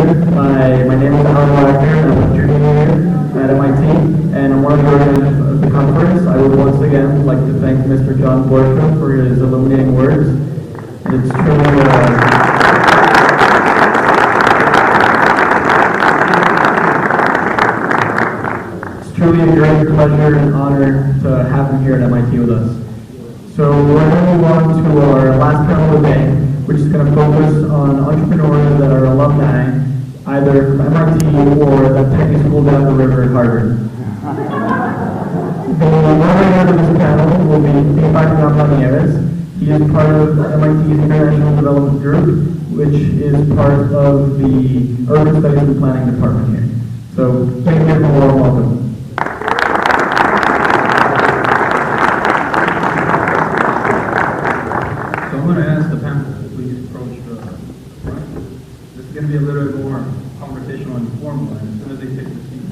My name is Alumni, and I'm a junior here at MIT, and I'm one of the organizers of the conference. I would once again like to thank Mr. John Borschow for his illuminating words. And it's truly a great pleasure and honor to have him here at MIT with us. So we're going to move on to our last panel of the day, which is going to focus on entrepreneurs that are alumni, either from MIT or the technical school down the river at Harvard. The moderator of this panel will be Deepak Lamba-Nieves. He is part of MIT's International Development Group, which is part of the Urban Studies and Planning Department here. So thank you for a warm welcome. Going to be a little bit more conversational and informal, and as soon as they take the seat,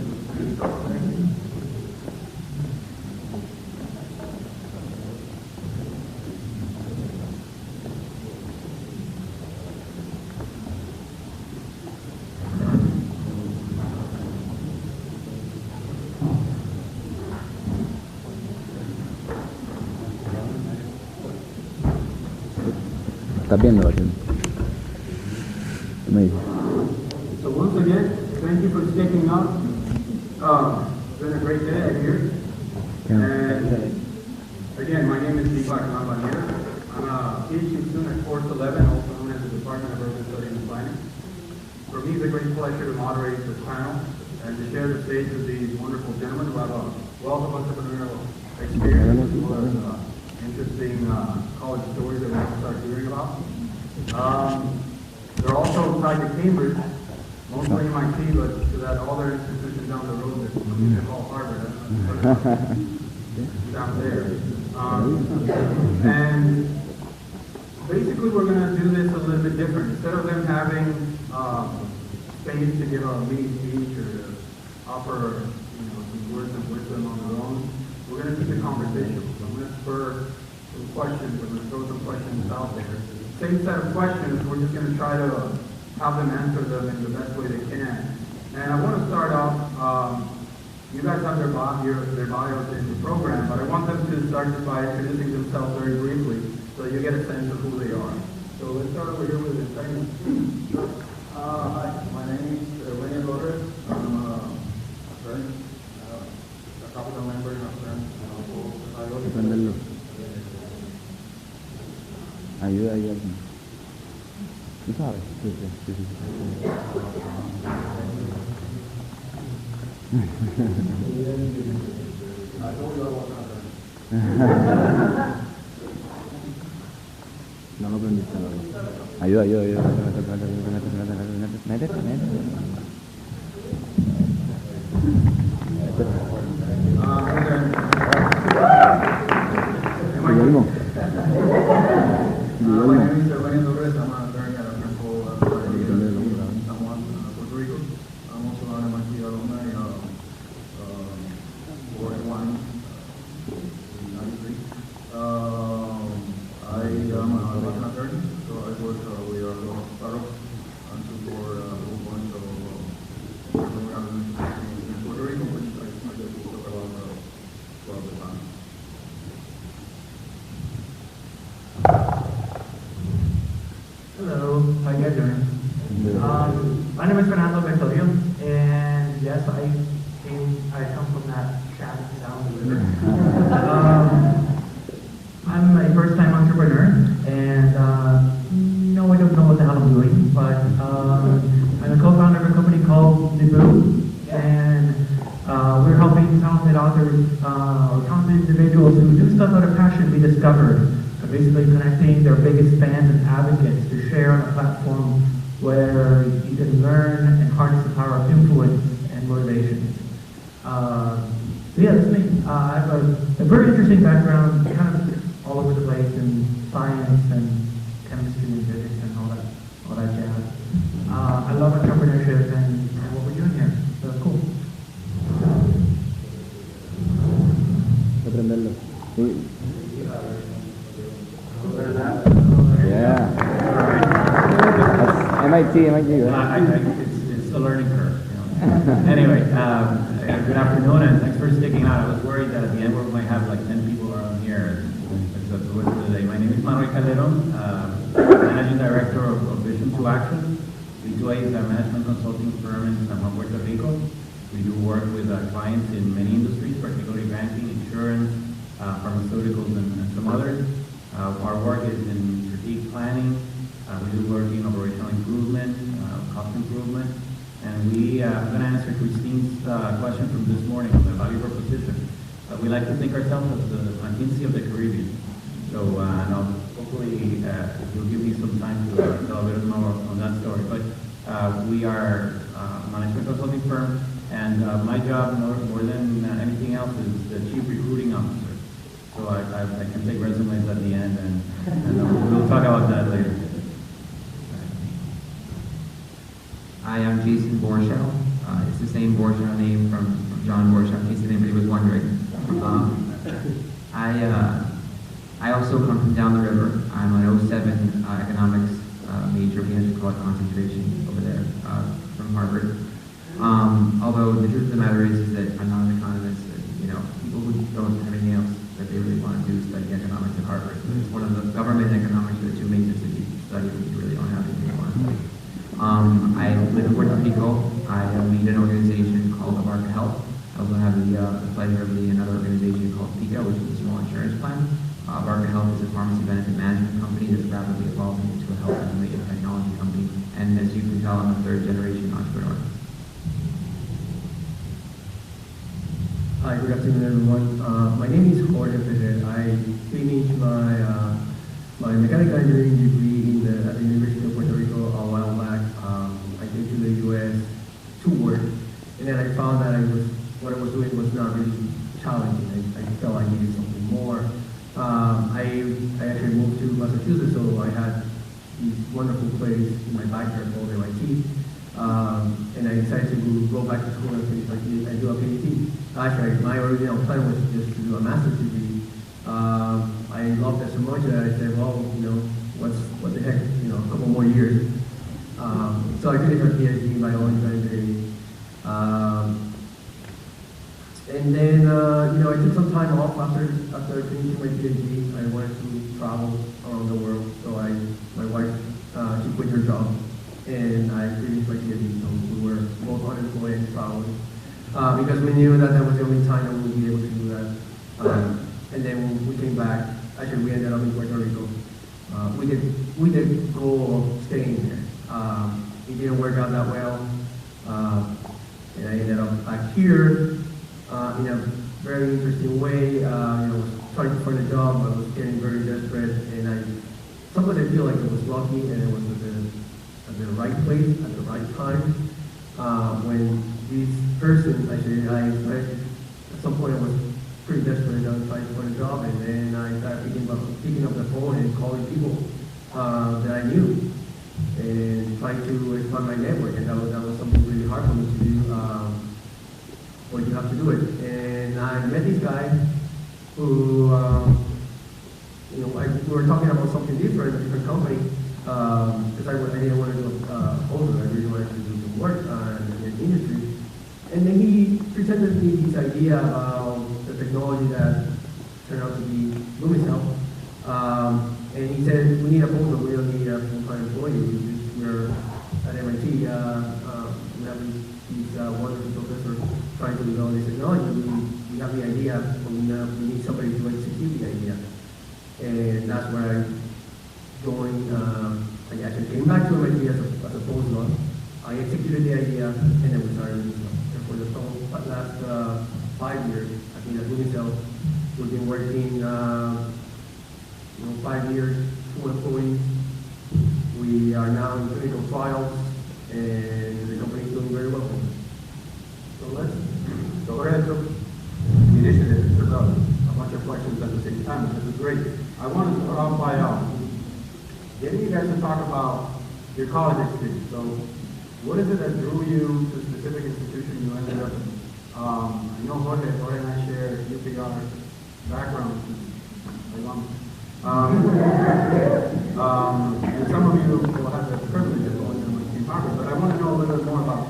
¿Estás viendo? So once again, thank you for sticking up. It's been a great day here. And again, my name is Deepak Lamba-Nieves. I'm a PhD student at Course 11, also known as the Department of Urban Studies and Planning. For me, it's a great pleasure to moderate this panel and to share the stage with these wonderful gentlemen who have a wealth of entrepreneurial experience as well as interesting college stories that we'll start hearing about. They're also tied to Cambridge, mostly MIT, but to that other institution down the road that they call Harvard. Down there. And basically we're going to do this a little bit different. Instead of them having space to give a mini speech or to offer some words of wisdom on their own, we're going to keep a conversation. So I'm going to spur some questions. I'm going to throw some questions out there. Same set of questions, we're just going to try to have them answer them in the best way they can. And I want to start off, you guys have their bios in the program, but I want them to start by introducing themselves very briefly so you get a sense of who they are. So let's start over here with Eugenio. Sure. Hi, my name is Eugenio Torres. I'm a friend, a capital member and a friend. Ayuda. ¿Tú sabes? Sí. No lo aprendiste, ¿no? Ayuda. Métete. My name is Eugenio Torres. I'm a attorney at Puerto Rico. I'm also an MIT alumni for one in 93. I am an attorney, so I work with our startups and support a whole bunch of organizations in Puerto Rico, which I guess we'll talk about throughout the time. Hello, how you guys doing? My name is Fernando, Albertorio, and yes, I come from that shack down the river. I'm a first-time entrepreneur, and no, I don't know what the hell I'm doing, but I'm a co-founder of a company called Deepak, and we're helping talented authors, talented individuals who do stuff out of passion be discovered. So basically connecting their biggest fans and advocates to share on a platform where you can learn and harness the power of influence and motivation. Yeah, that's me. I have a very interesting background, kind of all over the place in science and chemistry and physics and all that jazz. I love entrepreneurship and what we're doing here. So it's cool. Aprenderlo. Yeah. MIT, right? I think it's a learning curve. Anyway, good afternoon, and thanks for sticking out. I was worried that at the end we might have like 10 people around here. That's the word for the day. My name is Manuel, Managing Director of Vision to Action. V2A is a management consulting firm in Puerto Rico. We do work with clients in many industries, particularly banking, insurance, pharmaceuticals, and some others. Our work is in strategic planning. We do work in operational improvement, cost improvement. And I'm going to answer Christine's question from this morning on the value proposition. We like to think ourselves as the McKinsey of the Caribbean. So hopefully you'll give me some time to tell a bit more on that story. But we are a management consulting firm, and my job more than anything else is the chief recruiting officer. So I can take resumes at the end, and we'll talk about that later. Hi, I'm Jason Borschow. It's the same Borschow name from John Borschow, in case anybody was wondering. I also come from down the river. I'm an 07 economics major. We had to call it concentration over there from Harvard. Although the truth of the matter is that I'm not an economist. People who don't have anything else that they really want to do study economics at Harvard. It's one of the government and economics are the two majors that you study when you really don't have anything you want to study. I live in Puerto Rico. I lead an organization called Abarca Health. I also have the pleasure of leading another organization called PICA, which is a small insurance plan. Abarca Health is a pharmacy benefit management company that's rapidly evolving into a health innovative technology company. And as you can tell, I'm a third-generation entrepreneur. Hi, good afternoon, everyone. My name is Jorge Ferrer. I finished my mechanical engineering degree at the University of Puerto Rico a while back. I came to the U.S. to work, and then I found that what I was doing was not really challenging. I felt I needed something more. I actually moved to Massachusetts, so I had this wonderful place in my backyard called MIT. And I decided to go back to school and finish I do a PhD. Actually, my original plan was just to do a master's degree. I loved it so much that I said, well, what the heck, a couple more years. So I finished my PhD in biology and engineering. And then, I took some time off after finishing my PhD. I wanted to travel around the world. So my wife, she quit her job, and I finished my PhD. So we were both unemployed and traveling. Because we knew that was the only time that we would be able to do that. And then when we came back, actually we ended up in Puerto Rico. We did goal of staying here. It didn't work out that well. And I ended up back here in a very interesting way. I was trying to find a job, I was getting very desperate, and sometimes I feel like I was lucky and I was at the right place at the right time. When this person, actually, at some point I was pretty desperate on trying to find a job, and then I started picking up the phone and calling people that I knew and trying to expand my network, and that was something really hard for me to do, but you have to do it. And I met this guy who, we were talking about something different, a different company, because I didn't want to do a postdoc, I really wanted to do some work in the industry. And then he presented me this idea about the technology that turned out to be Lumicell. And he said, we need a postdoc, we don't need a full-time employee. We're at MIT, we have these wonderful professors trying to develop this technology. We have the idea, but we need somebody to execute the idea. And that's where I joined. I actually came back to MIT as a postdoc. I executed the idea, and then we started Lumicell. And for the last 5 years, I think at Lumicell, we've been working 5 years, 2 employees. We are now in clinical trials, and the company is doing very well. So we're going to took the initiative to took up a bunch of questions at the same time, which is great. I want to start off by getting you guys to talk about your college experience. So what is it that drew you to a specific institution you ended up in? I know Jorge and I share UPR background. And some of you will have the privilege of going to MIT Harvard, but I want to know a little bit more about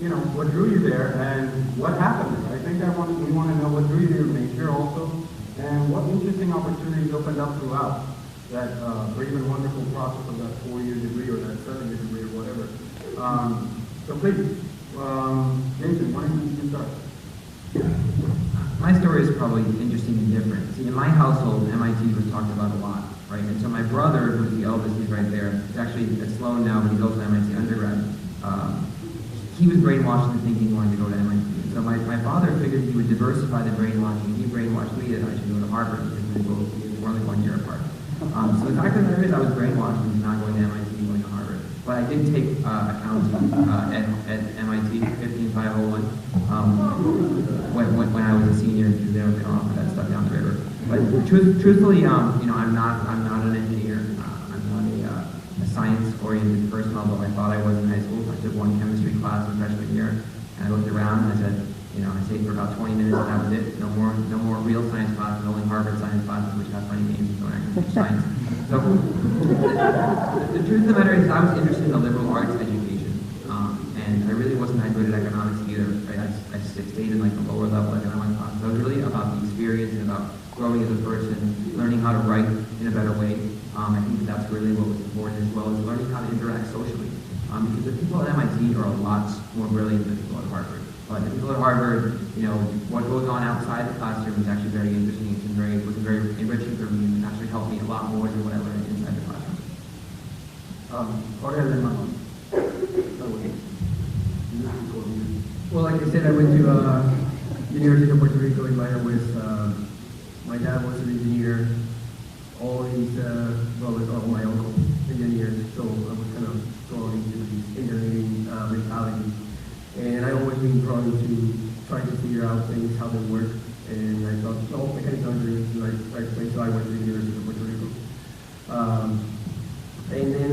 what drew you there and what happened there. I think we want to know what drew you to your major also, and what interesting opportunities opened up throughout that great and wonderful process of that 4-year degree or that 7-year degree or whatever. So please, Jason, why don't you start? My story is probably interesting and different. See, in my household, MIT was talked about a lot, right? And so my brother, who's the eldest, he's right there. He's actually at Sloan now, but he's also MIT undergrad. He was brainwashed into thinking he wanted to go to MIT. And so my father figured he would diversify the brainwashing. He brainwashed me that I should go to Harvard because we're only 1 year apart. So the fact of the matter is I was brainwashed into not going to MIT and going to Harvard. But I did take accounting at MIT 15501 when I was a senior, because they don't offer that stuff down the river. But truthfully, I'm not an engineer. I'm not a science-oriented person, although I thought I was in high school. I took one chemistry class in freshman year, and I looked around and I said, I stayed for about 20 minutes and that was it. No more real science classes, only Harvard science classes, which have funny names and so on, teach science. So the truth of the matter is I was interested in the liberal arts education, and I really wasn't that good at economics either. Right? I stayed in like the lower level economics classes. So it was really about the experience and about growing as a person, learning how to write in a better way. I think that's really what was important, as well as learning how to interact socially. Because the people at MIT are a lot more brilliant than the people at Harvard. But the people at Harvard, what goes on outside the classroom is actually very interesting. It was very enriching for me, and actually helped me a lot more than what I learned inside the classroom. Jorge and Manuel. Well, like I said, I went to University of Puerto Rico in Mayagüez. My dad was an engineer. All his brothers, all my uncles, engineers. So I was kind of thrown into this engineering mentality. And I always been drawn to trying to figure out things, how they work. And I thought, mechanical engineering is the right place. So I went to the University of Puerto Rico. And then,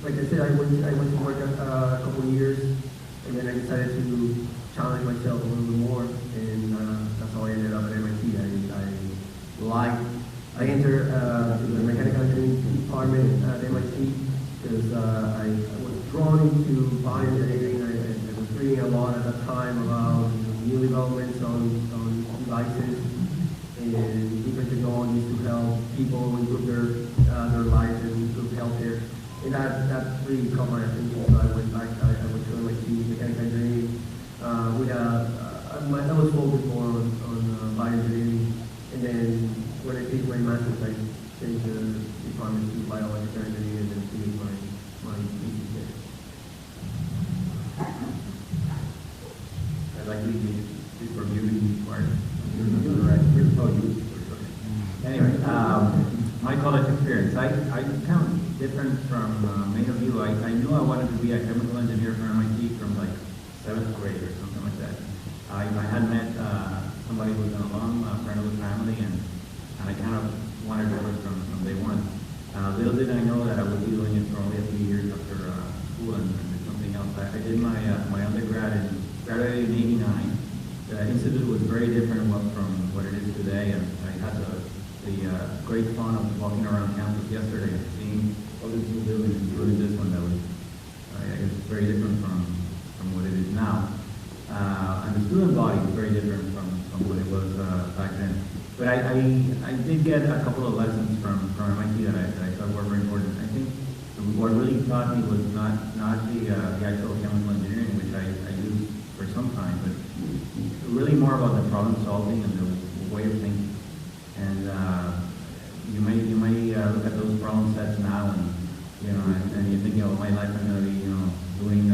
like I said, I went to work a couple of years, and then I decided to challenge myself a little bit more, and that's how I ended up at MIT. I entered the mechanical engineering department at MIT because I was drawn into bioengineering. I was reading a lot at that time about new developments on devices and different technologies to help people improve their lives and improve healthcare. And that really caught my attention. So I went back. I went to MIT mechanical engineering. I was focused more on bioengineering, and then when I finished my master's, I changed the department to biological engineering and then finished my thesis there. I'd like to speak for beauty part. Anyway, my college experience. I kind of different from many of you. I knew I wanted to be a chemical engineer from MIT from like 7th grade or something like that. I had met somebody who was an alum, a friend of the family, and I kind of wanted to work from day one. Little did I know that I would be doing it for only a few years after school and something else. I did my undergrad and graduated in '89. The institute was very different from what it is today, and I had the great fun of walking around campus yesterday and seeing all these new buildings, including this one that was, I guess, very different from what it is now. And the student body was very different from what it was back then. But I did get a couple of lessons from MIT that I thought were very important. I think what really taught me was not the actual chemical engineering, which I used for some time, but really more about the problem solving and the way of thinking. And you may look at those problem sets now, and and you're thinking, oh, my life I'm going to be doing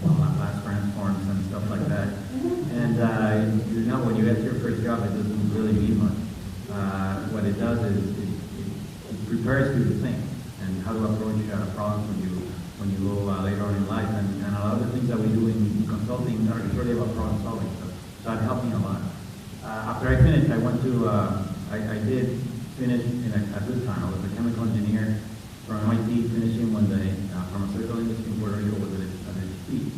Laplace transforms and stuff like that. And when you get to your first job, it doesn't really mean much. What it does is it prepares you to think and how to approach problems when you go later on in life. And a lot of the things that we do in consulting are really about problem solving. So that helped me a lot. After I finished, I went to I did finish in a good time. I was a chemical engineer from MIT, finishing when the pharmaceutical industry in Puerto Rico was at its peak.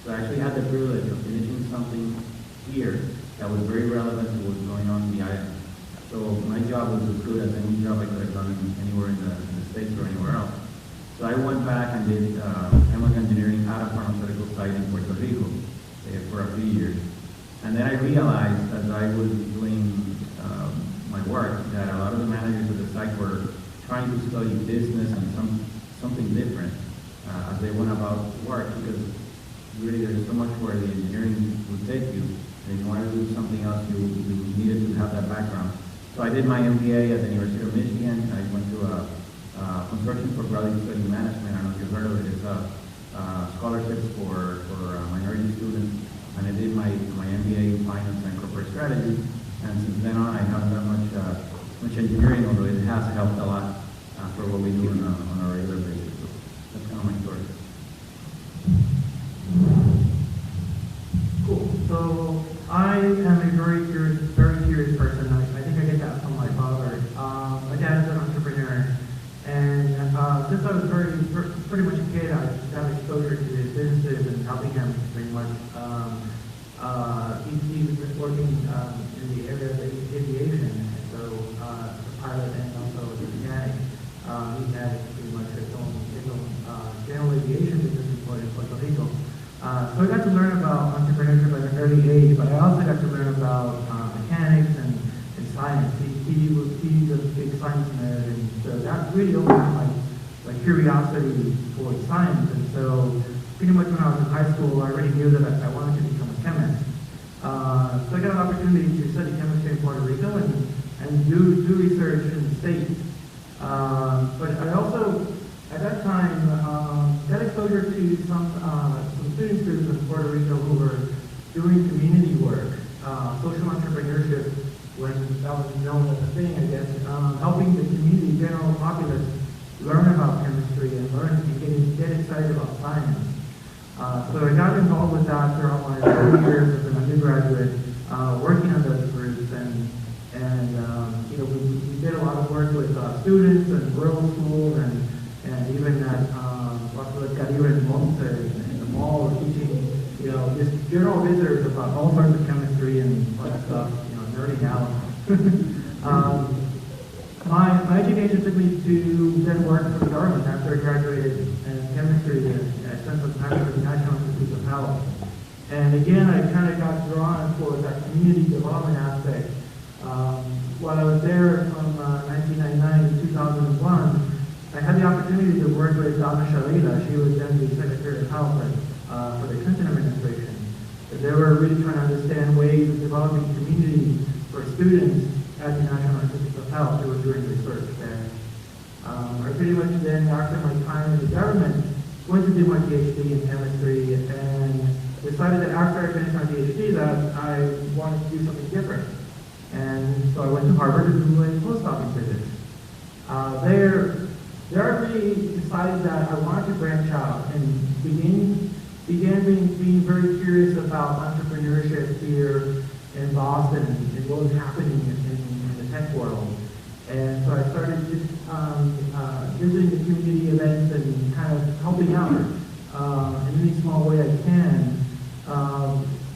So I actually had the privilege of finishing something here that was very relevant to what's going on in the island. So my job was as good as any job I could have done anywhere in the States or anywhere else. So I went back and did chemical engineering out of for a few years. And then I realized as I was doing my work that a lot of the managers of the site were trying to study business and something different as they went about work, because really there's so much where the engineering would take you. And if you wanted to do something else, you needed to have that background. So I did my MBA at the University of Michigan. I went to a consortium for graduate study management. I don't know if you've heard of it. It's scholarships for minority students. And I did my MBA in finance and corporate strategy. And since then on, I haven't done much engineering, although it has helped a lot for what we do on a regular basis. So that's kind of my story. Cool. So I am a very curious person. I think I get that from my father. My dad is an entrepreneur, and since I was pretty much a kid, I got exposure to his businesses and helping him pretty much. He was working in the area of aviation, and so the pilot and also the mechanic. He had pretty much his own general aviation business in Puerto Rico. So I got to learn about entrepreneurship at an early age, but I also got to learn about mechanics and science. He's a big science nerd, and so that really opened up my curiosity for science. And so pretty much when I was in high school, I already knew that I wanted to become a chemist. So I got an opportunity to study chemistry in Puerto Rico and do research in the States. But I also, at that time, got exposure to some student groups in Puerto Rico who were doing community work, social entrepreneurship, when that was known as a thing, I guess, helping the community, general populace, learn about chemistry and learn and get excited about science. So I got involved with that throughout my 4 years as an undergraduate, working on those groups, and we did a lot of work with students and rural schools and even at Caribe and Monte in the mall, teaching just general visitors about all sorts of chemistry and fun stuff, nerding out. My education took me to then work for the government after I graduated in chemistry at the National Institute of Health. And again, I kind of got drawn towards that community development aspect. While I was there from 1999 to 2001, I had the opportunity to work with Dr. Shalila. She was then the Secretary of Health for the Clinton administration. They were really trying to understand ways of developing community for students at the National Institute of Health who were doing research there. I pretty much then, after my time in the government, went to do my PhD in chemistry and decided that after I finished my PhD that I wanted to do something different. And so I went to Harvard to do a postdoc in physics. There I really decided that I wanted to branch out and began being very curious about entrepreneurship here in Boston and what was happening in the tech world. And so I started just visiting the community events and kind of helping out in any small way I can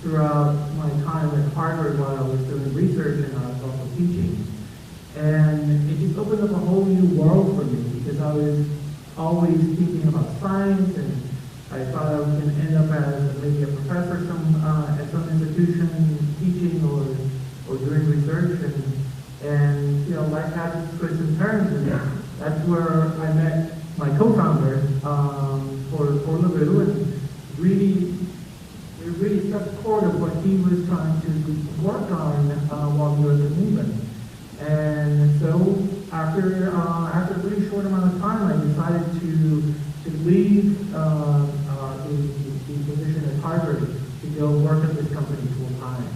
throughout my time at Harvard while I was doing research and I was also teaching. And it just opened up a whole new world for me because I was always thinking about science, and I thought I was going to end up as maybe a professor at some institution teaching or doing research, and life had its twists and turns, and that's where I met my co-founder for Laboo, and really struck the chord of what he was trying to work on while he was in England. And so after a pretty short amount of time, I decided to leave the position at Harvard to go work at this company full time.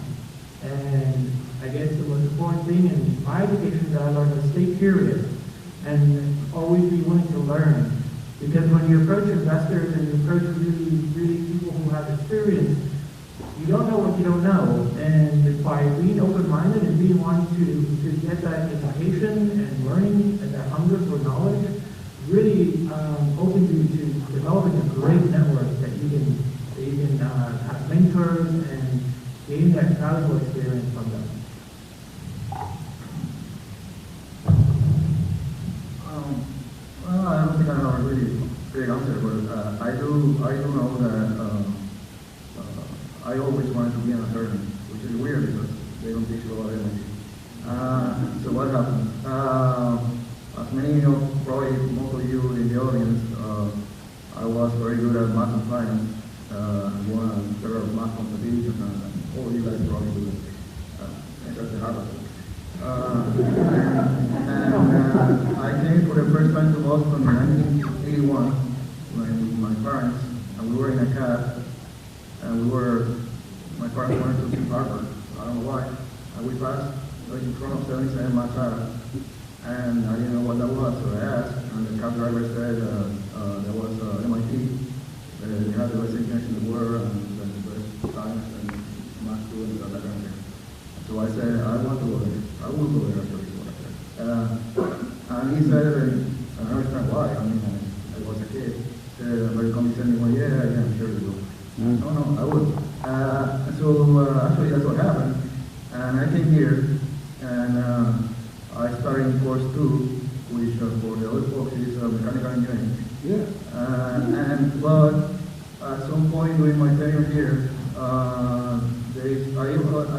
And I guess the most important thing in my education is that I learned to stay curious and always be willing to learn. Because when you approach investors and you approach really people who have experience, you don't know what you don't know. And by being open-minded and being wanting to get that education and learning and that hunger for knowledge, really opens you to developing a great network that you can have mentors and gain that valuable experience from them. Well, I don't think I have a really great answer, but I do know that I always wanted to be an attorney, which is weird because they don't teach you about MIT. So what happened? As many of probably most of you in the audience, I was very good at math and science. Won several math competitions, and all of you guys probably do. That's the Harvard. I came for the first time to Boston in 1981 with my parents, and we were in a cab, and my parents wanted to see Harvard. I don't know why. And we passed right in front of 77 Mass Ave, and I didn't know what that was, so I asked, and the cab driver said there was MIT. They had the best engineers in the world, and the best science and math students and that kind of thing. So I said, I want to go there. I will go there after this, what I said. And he said, I don't understand why. I mean, I was a kid. He said, are you coming to anywhere? Yeah, I'm sure you will. No, I would. So actually that's what happened. And I came here, and I started in course 2, which for the other folks is mechanical engineering. Yeah. But at some point during my tenure here, I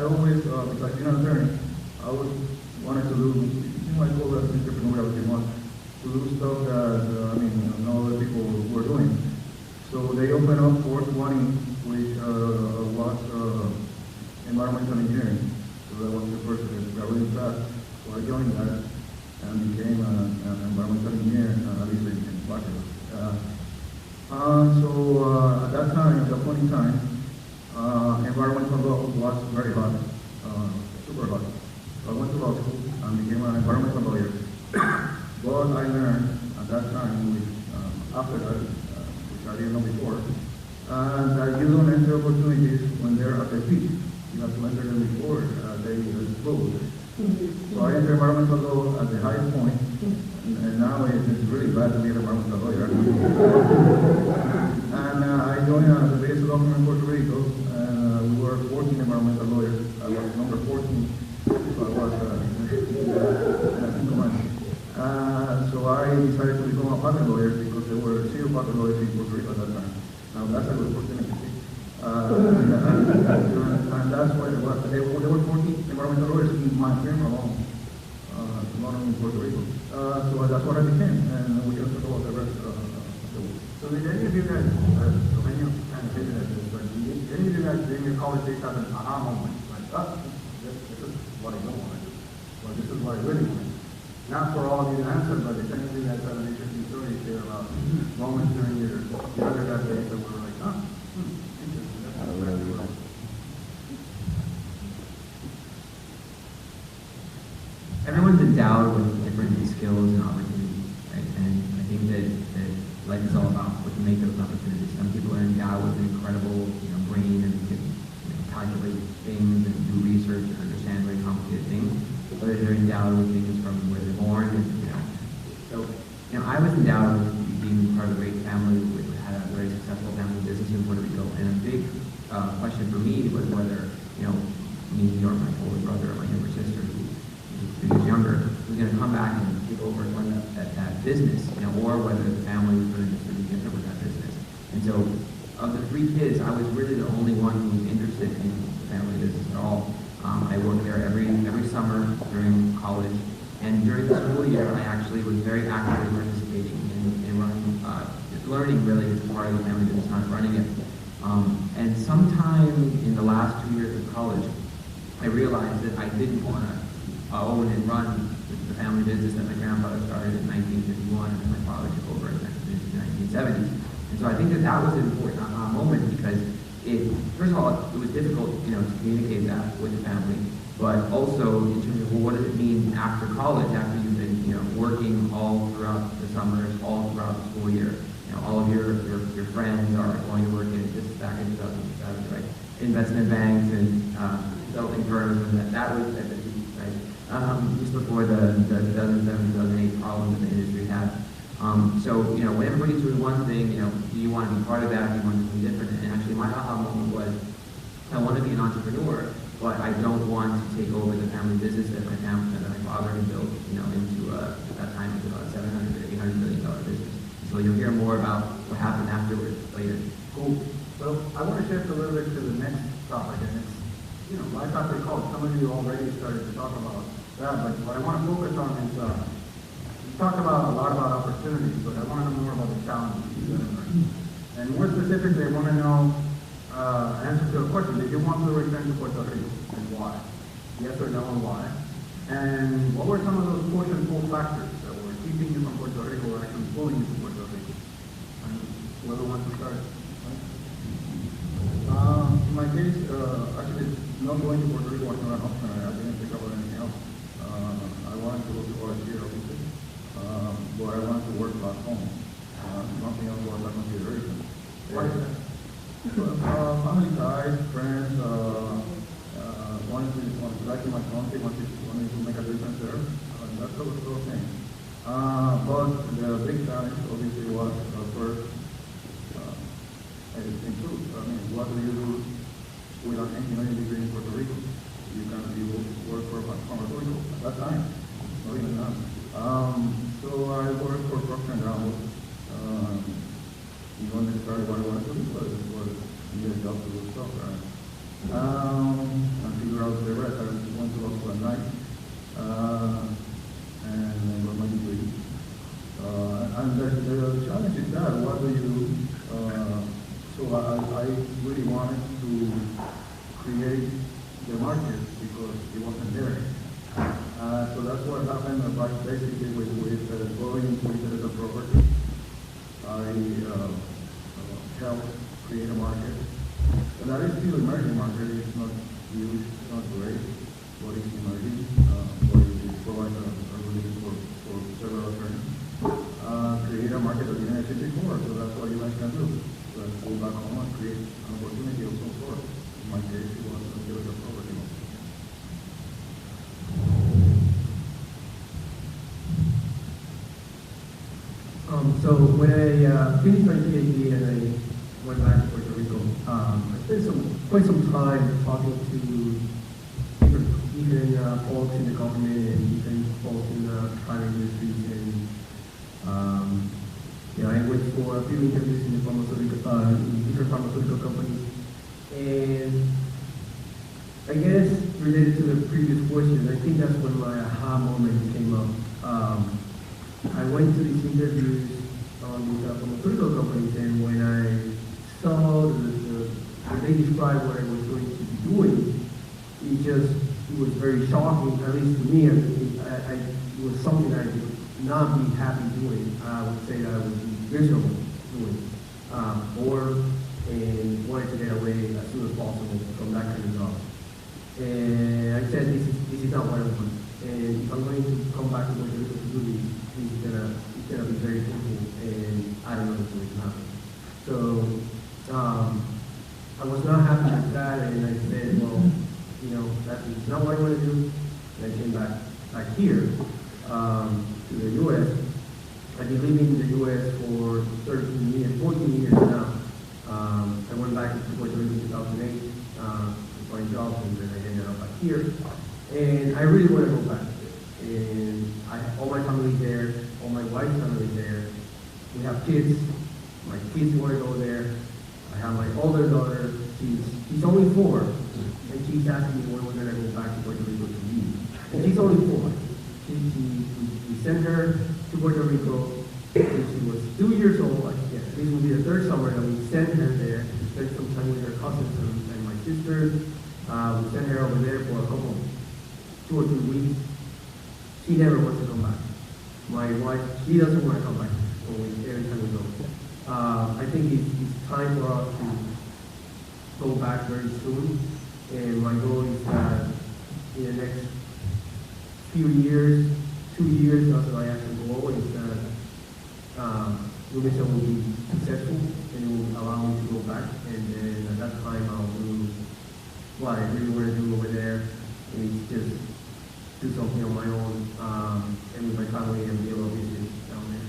always, besides being an attorney, I always wanted to do, you might call that entrepreneurial if you want, to do stuff that, no other people were doing. So they opened up course 20, which was environmental engineering. So that was the first graduating class. So I joined that and became an environmental engineer, at least in bachelor. At that time, at that point in time, environmental law was very hot, super hot. So I went to law school and became an environmental lawyer. But I learned at that time, after that, which I didn't know before, that you don't enter opportunities when they're at their peak. You have to enter them before they explode. So I entered environmental law at the highest point, and now it's really bad to be an environmental lawyer. And I joined the biggest law firm in Puerto Rico, and we were 14 environmental lawyers. I was number 14, so I was so I decided to become a patent lawyer because there were 0 patent lawyers in Puerto Rico at that time. Now that's a good opportunity. And that's why there were 14 environmental lawyers in my firm alone, not only in Puerto Rico. So that's what I became, and we can talk about the rest of the week. So did any of you guys, Eugenio kind of hinted at this, but did any of you guys during your college days have an aha moment? Like, this is what I don't want to do, or this is what I really want to do. Not for all of you to answer, but if any of you guys have an interesting story to share about moments during your undergrad days that were like, Everyone's endowed with different skills and opportunities, right? And I think that life is all about what you make those opportunities. Some people are endowed with an incredible, brain and can calculate things and do research and understand very complicated things. Others are endowed with things from where they're born, and So, I was endowed with being part of a great family. We had a very successful family business in Puerto Rico, and a big question for me was whether, me or my older brother or my younger sister, who was younger, was going to come back and take over and run that business, or whether the family was going to just be different with that business. And so, of the 3 kids, I was really the only one who was interested in the family business at all. I worked there every summer during college, and during the school year, I actually was very actively participating in running, learning really as part of the family business, not running it. And sometime in the last 2 years of college, I realized that I didn't want to own and run the family business that my grandfather started in 1951 and my father took over in the 1970s. And so I think that was an important moment because first of all, it was difficult, to communicate that with the family, but also in terms of, what does it mean after college, after you've been, working all throughout the summers, all throughout the school year. All of your friends are going to work this is back in 2007, right? Investment banks and consulting firms, and that was at the peak, right? Just before the 2007-2008 problems that the industry had. So, when everybody's doing one thing, do you want to be part of that, do you want to do something different? And actually my aha moment was, I want to be an entrepreneur, but I don't want to take over the family business that my father had built, into at that time it was about $700 to $800 million business. So you'll hear more about what happened afterwards later. Cool. Well, I I want to shift a little bit to the next topic, and it's, life after college. Some of you already started to talk about that, but what I want to focus on is, you talked about a lot about opportunities, but I want to know more about the challenges. And more specifically, I want to know an answer to a question. Did you want to return to Puerto Rico, and why? Yes or no, and why? And what were some of those push and pull factors that were keeping you from Puerto Rico or actually pulling you to Puerto Rico? And whoever wants to start. In my case, actually, not going to Puerto Rico was not an option. I didn't think about anything else. I wanted to go to college here, obviously, but I wanted to work back home. Nothing else was a consideration. Why is that? Family ties, friends, wanted to like my country, wanted to make a difference there. That sort of thing. But the big challenge, obviously, was first. In truth, I mean, what do you do with an engineering degree in Puerto Rico? You can work for pharmaceutical at that time, not even now. So I worked for Procter & Gamble. When I started what I wanted to do was need a job to do stuff, right? And figure out the rest. I went to law school at night, and I got my degree. And the challenge is that, what do you do? So I really wanted to create the market because it wasn't there. So that's what happened basically with going into intellectual property. I helped create a market. And that is still emerging market. It's not huge, it's not great, but it's emerging. But it provides a release for several attorneys. Create a market that didn't exist before, so that's what you guys can do. So go back home and create an opportunity of some sort. In my case, it was intellectual property. So when I finished my PhD and I went back to Puerto Rico, I spent quite some time talking to different folks in the government and different folks in the private industries, and I went for a few interviews in different pharmaceutical companies, and I guess related to the previous question, I think that's when my aha moment came up. I went to these interviews on these pharmaceutical companies, and when I saw when they described what I was going to be doing, it was very shocking, at least to me. It was something I would not be happy doing. I would say that I would be miserable doing, bored, and wanted to get away as soon as possible from that kind of job. And I said, this is not what I want. And if I'm going to come back to Puerto Rico to do this, it's gonna be very painful, and I don't know what's going to happen. So I was not happy with that, and I said, well, that's not what I want to do. And I came back here to the U.S. I've been living in the U.S. for 14 years now. I went back to Puerto Rico in 2008 to find jobs, and then I ended up back here. And I really want to go back. And all my family's there, all my wife's family's there. We have kids. My kids want to go there. I have my older daughter. She's only 4, and she's asking me when we're going to go back to Puerto Rico to leave. And she's only 4. We sent her to Puerto Rico when she was 2 years old. This will be the 3rd summer that we sent her there to spend some time with her cousins and my sister. We sent her over there for a couple, 2 or 3 weeks. She never wants to come back. My wife, she doesn't want to come back every time we go. I think it's time for us to go back very soon. And my goal is that in the next few years, 2 years after I actually go, is that Lumisa will be successful and it will allow me to go back. And then at that time, I'll do what I really want to do over there. And it's just do something on my own and with my family and be able to visit down there.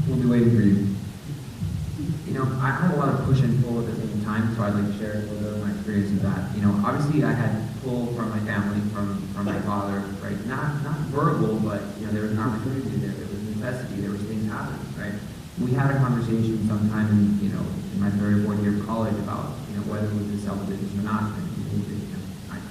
We'll be waiting for you. I had a lot of push and pull at the same time, so I'd like to share a little bit of my experience with that. Obviously I had pull from my family, from my father, right? Not verbal, but there was an opportunity there was necessity, there was things happening, right? We had a conversation sometime in my third or fourth year of college about, whether it was to sell the business or not. And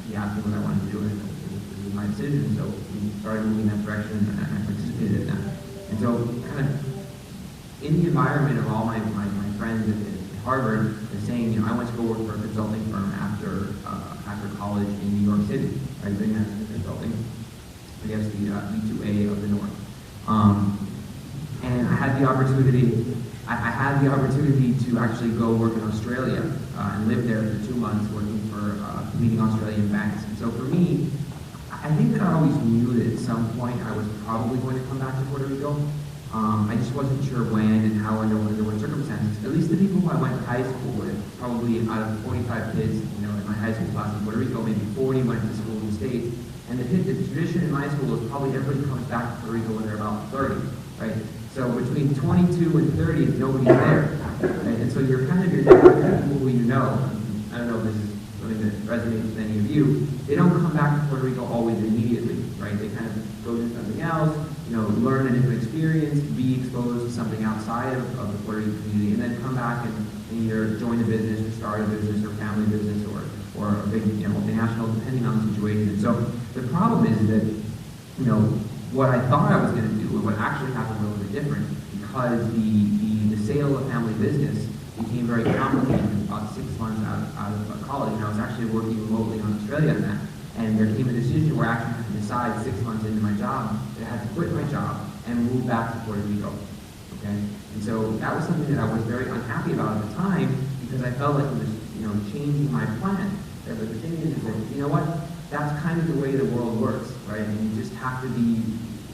he asked me what I wanted to do, and it was my decision. So we started moving in that direction, and I participated in that. And so, kind of in the environment of all my friends at Harvard, is saying, I went to go work for a consulting firm after college in New York City. I was doing that consulting, I guess the E2A of the North. And I had the opportunity. I had the opportunity to actually go work in Australia and live there for 2 months working for leading Australian banks. And so for me, I think that I always knew that at some point I was probably going to come back to Puerto Rico. I just wasn't sure when and how and under what circumstances. At least the people who I went to high school with, probably out of 45 kids, in my high school class in Puerto Rico, maybe 40 went to school in the States. And the tradition in my school is probably everybody comes back to Puerto Rico when they're about 30, right? So between 22 and 30, nobody's there. Right? And so you're kind of your people who you know. I don't know if this is something that resonates with any of you. They don't come back to Puerto Rico always immediately, right? They kind of go do something else, learn a different experience, be exposed to something outside of the Puerto Rico community, and then come back and either join a business or start a business or family business or a big multinational, depending on the situation. And so the problem is that, what I thought I was going to do and what actually happened was a little bit different, because the sale of family business became very complicated about 6 months out of college, and I was actually working remotely in Australia on that. And there came a decision where I actually had to decide 6 months into my job that I had to quit my job and move back to Puerto Rico. Okay? And so that was something that I was very unhappy about at the time, because I felt like it was, changing my plan. But the thing is that, that's kind of the way the world works, right? And you just have to be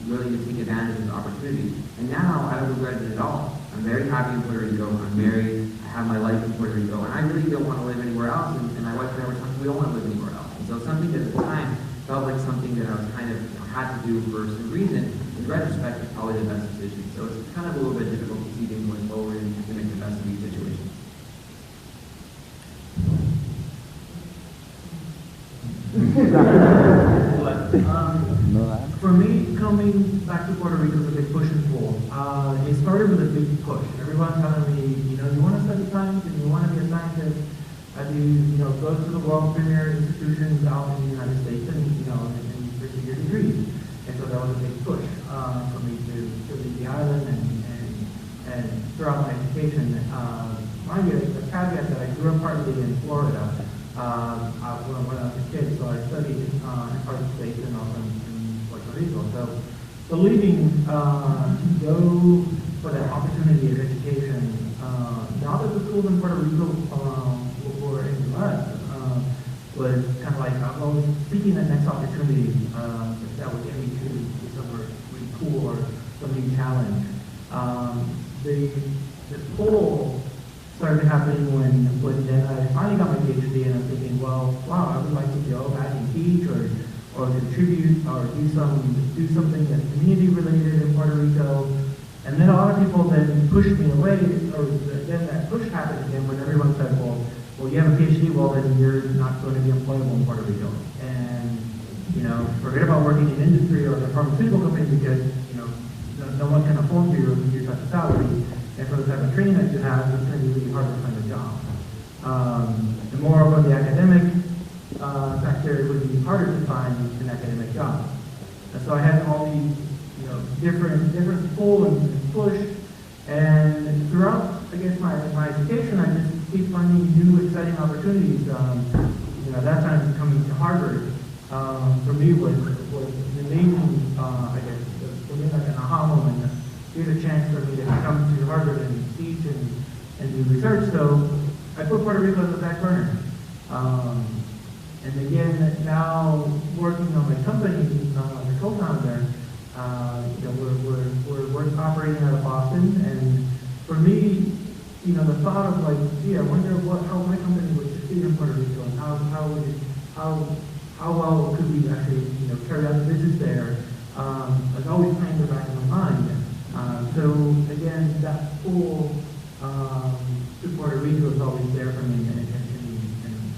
willing to take advantage of the opportunity. And now I don't regret it at all. I'm very happy in Puerto Rico. I'm married. I have my life in Puerto Rico, and I really don't want to live anywhere else. And my wife and I were talking, we don't want to live anywhere else. And so something that at the time felt like something that I was kind of had to do for some reason, in retrospect, it's probably the best decision. So it's kind of a little bit difficult to see things going forward and to make the best of these situations. For me, coming back to Puerto Rico is a big push and pull. It started with a big push. Everyone telling me, you want to study science and you want to be a scientist, as you go to the world premier institutions out in the United States and pursue your degrees. And so that was a big push for me to leave the island and throughout my education. Mind you, the caveat that I grew up partly in Florida when I was a kid, so I studied in part of the States and also in Puerto Rico. So leaving to go for that opportunity of education, now that the schools in Puerto Rico were in the U.S., was kind of like I was seeking the next opportunity that would get me to somewhere really cool or some new challenge. The pull started happening when then I finally got my PhD, and I'm thinking, well, wow, I would like to go back and teach or contribute or do something that's community related in Puerto Rico. And then a lot of people then pushed me away, or then that push happened again when everyone said, well, you have a PhD, well then you're not going to be employable in Puerto Rico. And forget about working in industry or the pharmaceutical company, because no one can afford your type of salary. And for the type of training that you have, it's going to be really hard to find a job. And moreover, the academic sector, it would be harder to find an academic job. And so I had all these, different pull and push. And throughout, I guess, my education, I just keep finding new, exciting opportunities. That time coming to Harvard, for me was an amazing, I guess, for me like an aha moment. Here's a chance for me to come to Harvard and teach and do research. So I put Puerto Rico on the back burner. And again, now working on my company, as a co-founder, we're operating out of Boston. And for me, the thought of like, gee, I wonder how my company would succeed in Puerto Rico, and how well could we actually carry out the business there, was always playing in the back of my mind. So again, that pull to Puerto Rico is always there for me, and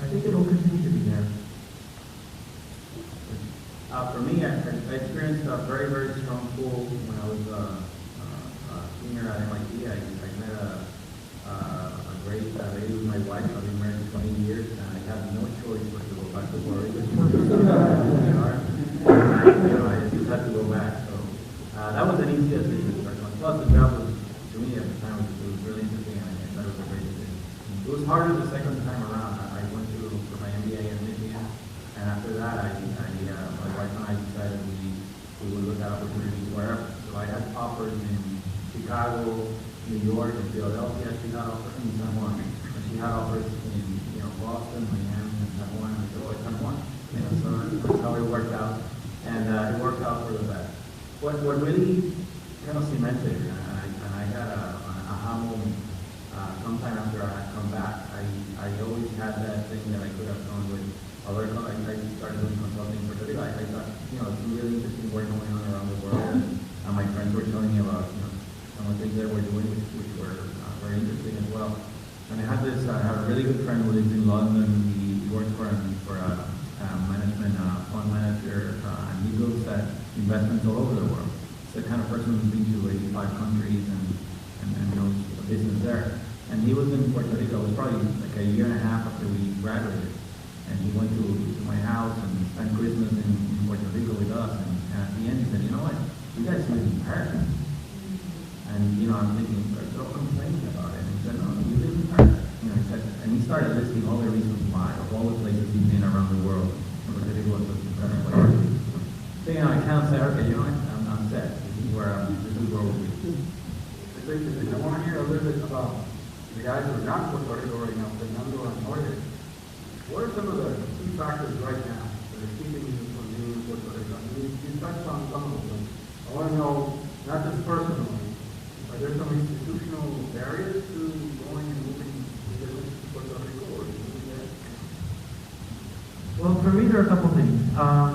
I think it'll continue to be there. For me, I experienced a very, very strong pull when I was a senior at MIT. I met a great raised with my wife. I've been married 20 years, and I have no choice but to go back to Puerto Rico. I just had to go back. So that was an easy decision. Plus, the job was, to me at the time, it was really interesting, and I thought it was a great decision. It was harder the second time around. I went for my MBA in Michigan, and after that, my wife and I decided we would look at opportunities wherever. So I had offers in Chicago, New York, and Philadelphia. She had offers in San Juan. And she had offers in Boston, Miami, and San Juan. And I said, oh, it's San Juan. So that's how it worked out. And it worked out for the best. What really kind of cemented, and I had an aha moment sometime after I had come back. I always had that thing that I could have done with other. I started doing consulting for Puerto Rico. I thought, it's really interesting work going on around the world, and my friends were telling me about some of the things they were doing, which were very interesting as well. And I had a really good friend who lives in London. He works for a management fund manager, and he looks at investments all over the world. It's the kind of person who's been to 85 countries and knows the business there. And he was in Puerto Rico. It was probably like a year and a half after we graduated. And he went to my house and spent Christmas in Puerto Rico with us. And at the end he said, you know what, you guys live in Paris. And I'm thinking, they're all complaining about it. And he said, no, you live in Paris. He said, and he started listing all the reasons why, of all the places he's been around the world. And Puerto Rico was an incredible place. So, I can't say, okay, I'm set. This is where we'll be. I want to hear a little bit about the guys who are not Puerto Rico right now, Fernando and Jorge. What are some of the key factors right now that are keeping you from being in Puerto Rico? I mean, you touched on some of them. I want to know, not just personally, are there some institutional barriers to going and moving business to Puerto Rico or moving there? Well, for me, there are a couple things.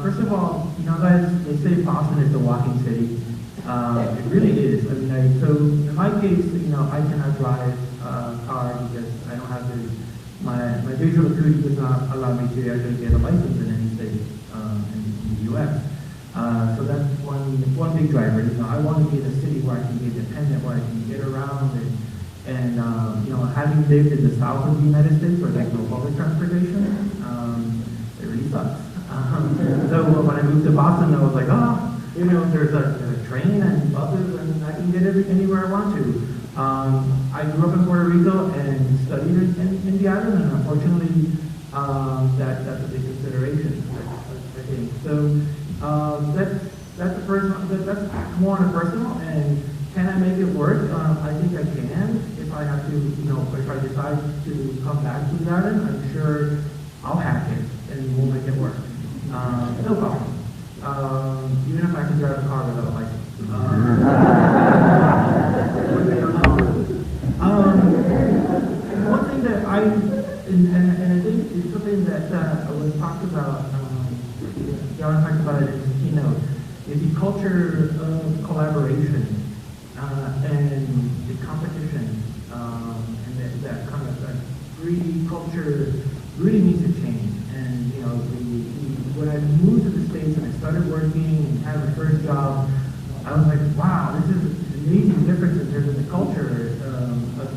First of all, guys, they say Boston is the walking city. It really is. I mean, so in my case, I cannot drive a car because I don't have my visual acuity does not allow me to actually get a license in any state in the U.S. So that's one big driver. I want to be in a city where I can be independent, where I can get around, and having lived in the south of the United States where there's no public transportation, it really sucks. So when I moved to Boston, I was like, there's a train and buses, and I can get anywhere I want to. I grew up in Puerto Rico and studied in the island, and unfortunately, that's a big consideration, I think. So that's the first one. That's more on a personal. And can I make it work? I think I can. If I have to, if I decide to come back to the island, I'm sure I'll hack it and we'll make it work. No problem. Even if I can drive a car without a license. One thing that and I think it's something that was talked about, John talked about it in his keynote, is the culture of collaboration and the competition, and that kind of that greedy culture really needs to change. And when I moved to the States and I started working and had my first job, I was like, wow, this is an amazing difference in terms of the culture of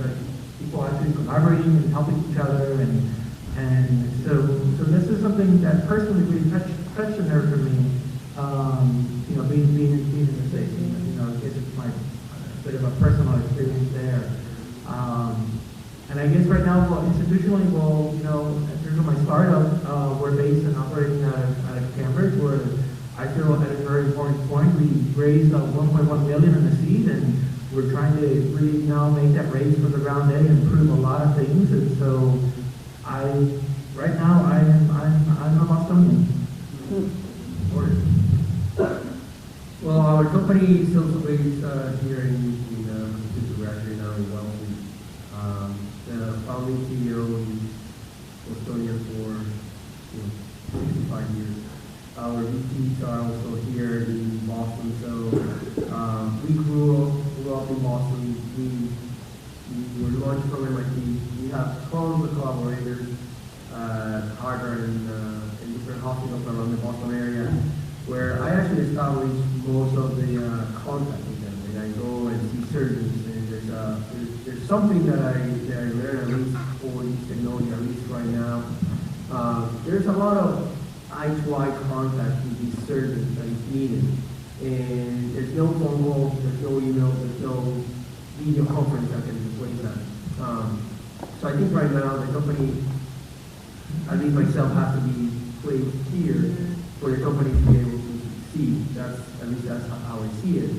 people actually collaborating and helping each other, and so this is something that personally really touched a nerve for me. Being in the States, it's my bit of a personal experience there. And I guess right now, institutionally, in terms of my startup, we're based and operating out of Cambridge, where I feel at a very important point. We raised $1.1 million in the seed, and we're trying to really now make that raise for the round A and improve a lot of things. And so, right now I'm a Bostonian. Well, our company is also based here in Massachusetts. We're actually now in Wellesley. The founding CEO is Bostonian for 65 years. Our VPs are also here in Boston. So we grew up in Boston. We were launched from MIT. We have tons of collaborators at Harvard and different hospitals around the Boston area, where I actually established most of the contact with them. And I go and see surgeons, and there's something that I learned at least use technology, at least right now. There's a lot of eye-to-eye contact with these surgeons that is needed. And there's no phone call, there's no email, there's no video conference that can replace that. So I think right now the company, at least myself, has to be placed here for the company to be able to succeed. At least that's how I see it.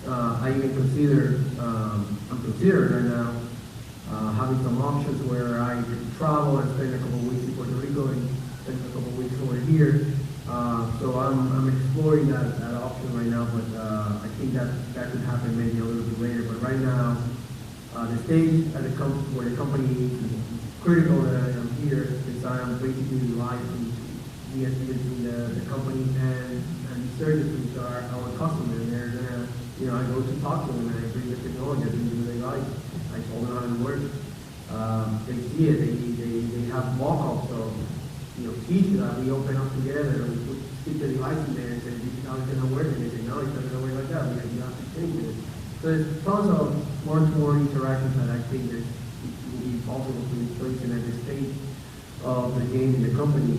I even consider, I'm considering right now having some options where I can travel and spend a couple of weeks in Puerto Rico and spend a couple of weeks over here. So I'm exploring that option right now, but I think that could happen maybe a little bit later. But right now, the stage where the company is critical that I am here is I am basically licensed between the company and the surgeons, which are our customers. They're gonna, I go to talk to them and I bring the technology that they like. I told them how it works. They see it. They have mock-ups of teach that we open up together and we stick the device in there and say, this is how it's going to work. And they say, no, it's not going to work like that. You have to change it. So there's tons of one-to-one interactions that I think that it will be possible to replace in every stage of the game in the company.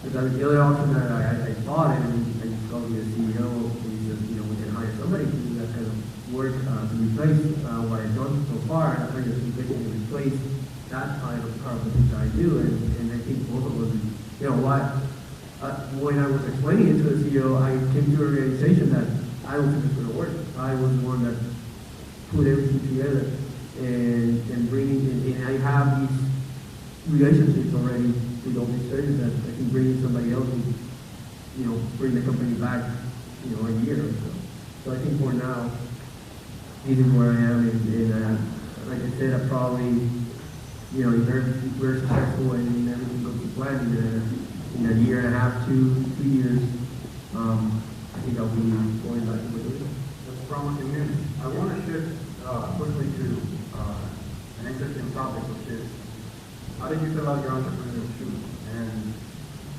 Because the other option that I thought, and I just called the CEO, is that, we can hire somebody to do that kind of work to replace what I've done so far. I'm trying to basically replace that kind of carpentry that I do, and I think both of us, when I was explaining it to the CEO, I came to a realization that I don't think it's going to work. I was the one that put everything together and bringing in, and I have these relationships already with all these surgeons that I can bring in somebody else and, bring the company back, a year or so. So I think for now, this is where I am, and like I said, I probably, if we're successful and everything goes to plan in a year and a half, 2 years, I think I'll be going back to Puerto Rico. That's promising news. I want to shift quickly to an interesting topic, which is how did you fill out your entrepreneurial shoes? And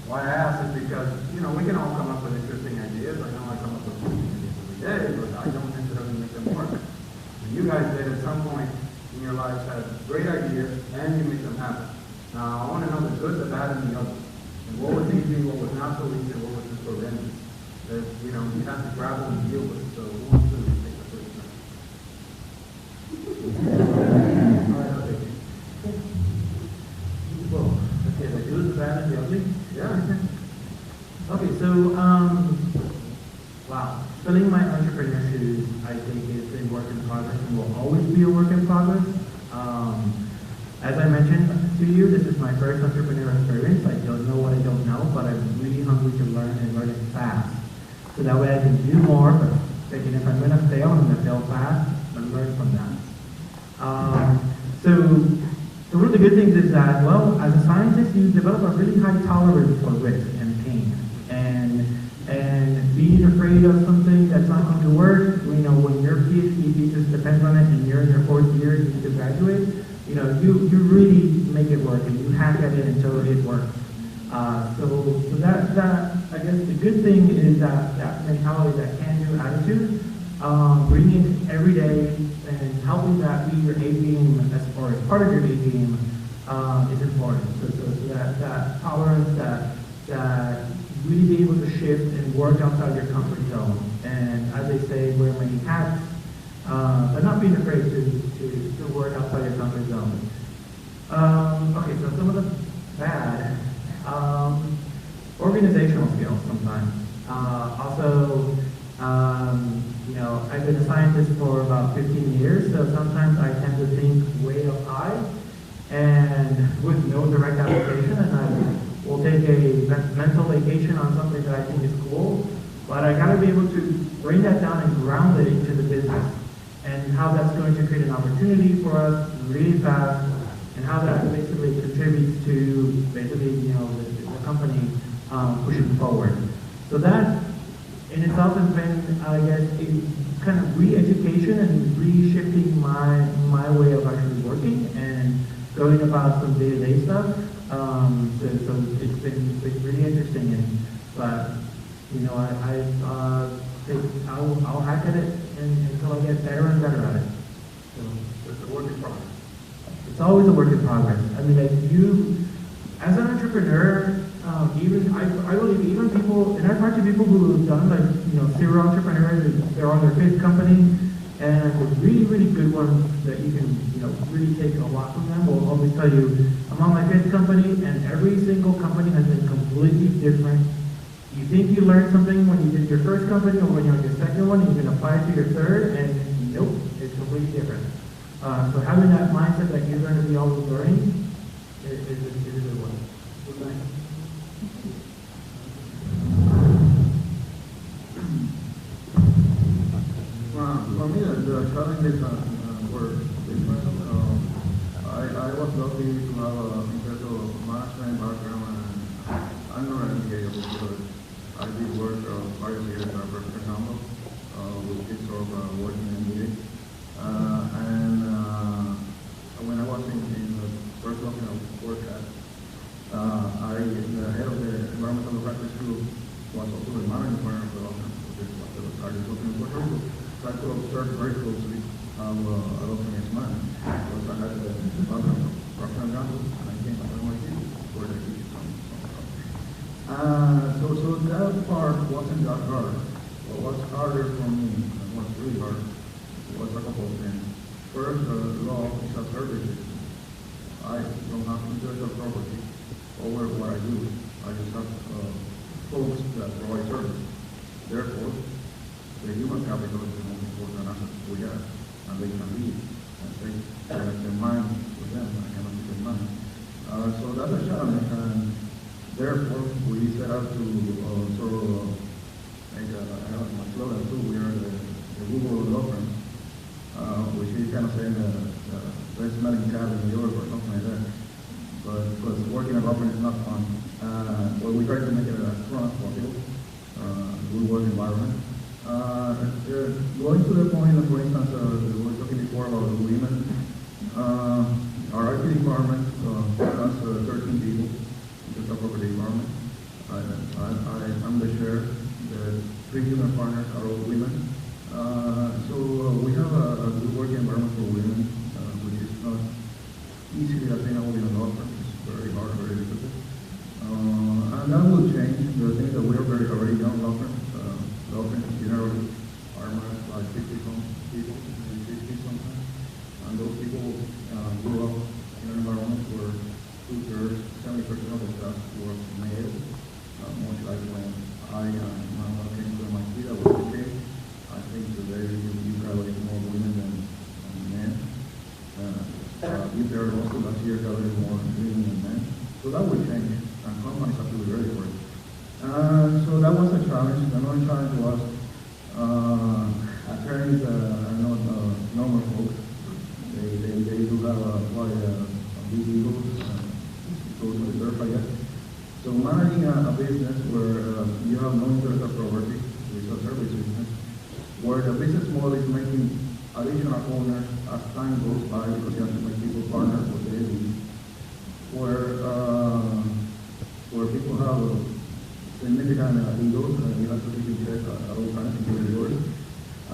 why I ask is because, we can all come up with interesting ideas. I know I come up with ideas every day, but I don't necessarily make them work. And you guys did at some point in your lives had great ideas and you make them happen. Now, I want to know the good, the bad, and the ugly. And what was easy, what was not so easy, what was just horrendous. That, you have to grapple and deal with. So who wants to take the first turn? All right, I'll take it. Well, okay, the good, the bad, and the ugly? Yeah. Okay, so, wow. Filling my entrepreneur shoes, I think, is a work in progress and will always be a work in progress. As I mentioned to you, this is my first entrepreneur experience. I don't know what I don't know, but I'm really hungry to learn and learn it fast. So that way I can do more, but thinking if I'm going to fail, I'm going to fail fast and learn from that. So one of the good things is that, well, as a scientist, you develop a really high tolerance for risk and pain. And being afraid of something that's not going to work, when your PhD thesis depends on it and you're in your 4th year and you need to graduate, you really make it work and you hack at it until it works. So that I guess the good thing is that mentality, that can-do attitude, bringing it every day and helping that be your A game as far as part of your A game is important. So that tolerance, that really be able to shift and work outside your comfort zone. And as they say, wear many hats, but not being afraid to work outside your comfort zone. Okay, so some of the bad, organizational skills sometimes. Also, I've been a scientist for about 15 years, so sometimes I tend to think way up high and with no direct application, and I will take a mental vacation on something that I think is cool, but I gotta be able to bring that down and ground it into the business and how that's going to create an opportunity for us really fast, and how that basically contributes to basically, the company pushing forward. So that in itself has been, I guess, a kind of re-education and reshifting my way of actually working and going about some day-to-day stuff. So it's been really interesting, but I'll hack at it until I get better and better at it. So it's a work in progress. It's it's always a work in progress. I mean, like as an entrepreneur, even I believe even people, and I've talked to people who have done like, serial entrepreneurs, and they're on their fifth company, and the really, really good ones that you can, really take a lot from them will always tell you, I'm on my fifth company, and every single company has been completely different. You think you learned something when you did your first company, or when you're on your second one, and you can apply it to your third, and nope, it's completely different. So having that mindset that you're going to be always learning is a good one. Good night. For me, the challenges were different. I was lucky to have a incredible management background, and I'm not an MBA because I did work 5 years at Fernando, with this sort of working MBA. And when I was in the first local forecast, the head of the environmental practice group was also the managing partner of the local, which was the largest local in Puerto Rico. So I could observe very closely how a local is managed. Because I had the background of Procter & Gamble, and I came from MIT for the teaching from So that part wasn't that hard. What was harder for me, and what's really hard, was a couple of things. First, law is a service system. I don't have intellectual property over what I do. I just have folks that provide service. Therefore, the human capital is the most important asset we have, and they can leave and take their mind with them. I cannot keep their mind. So that's a challenge, and therefore we set out to sort of make my slogan too. We are the Google law firm, which is kind of saying the best smelling cat in New York or something like that. But because working at law firm is not fun. But we try to make it as fun as possible. Good work environment. Going to the point of, for instance, we were talking before about women. Our IT department has 13 people. It's a property department. I'm the chair. The 3 human partners are all women. So we have a good working environment for women, which is not easily attainable in a law firm. It's very hard, very difficult. And that will change. The thing that we are already young law firms. Law firms generally are managed by 50 some people, maybe 50 sometimes. And those people grew up in an environment where 2/3, 70% of the staff were male. Much like when I and Manuel came to MIT, that was the case. I think today you graduate more women than men. There are also last year graduated more women than men. So that will change, and companies have to be ready for it. So that was a challenge. Another challenge was attorneys are not normal folks. They do have quite a big ego. Those are there, I guess. So managing a business where you have no intellectual property, which is a service business, where the business model is making additional owners as time goes by because you have to make people partners with the AD, where people have significant egos, and you have to keep in check at all times, including yours.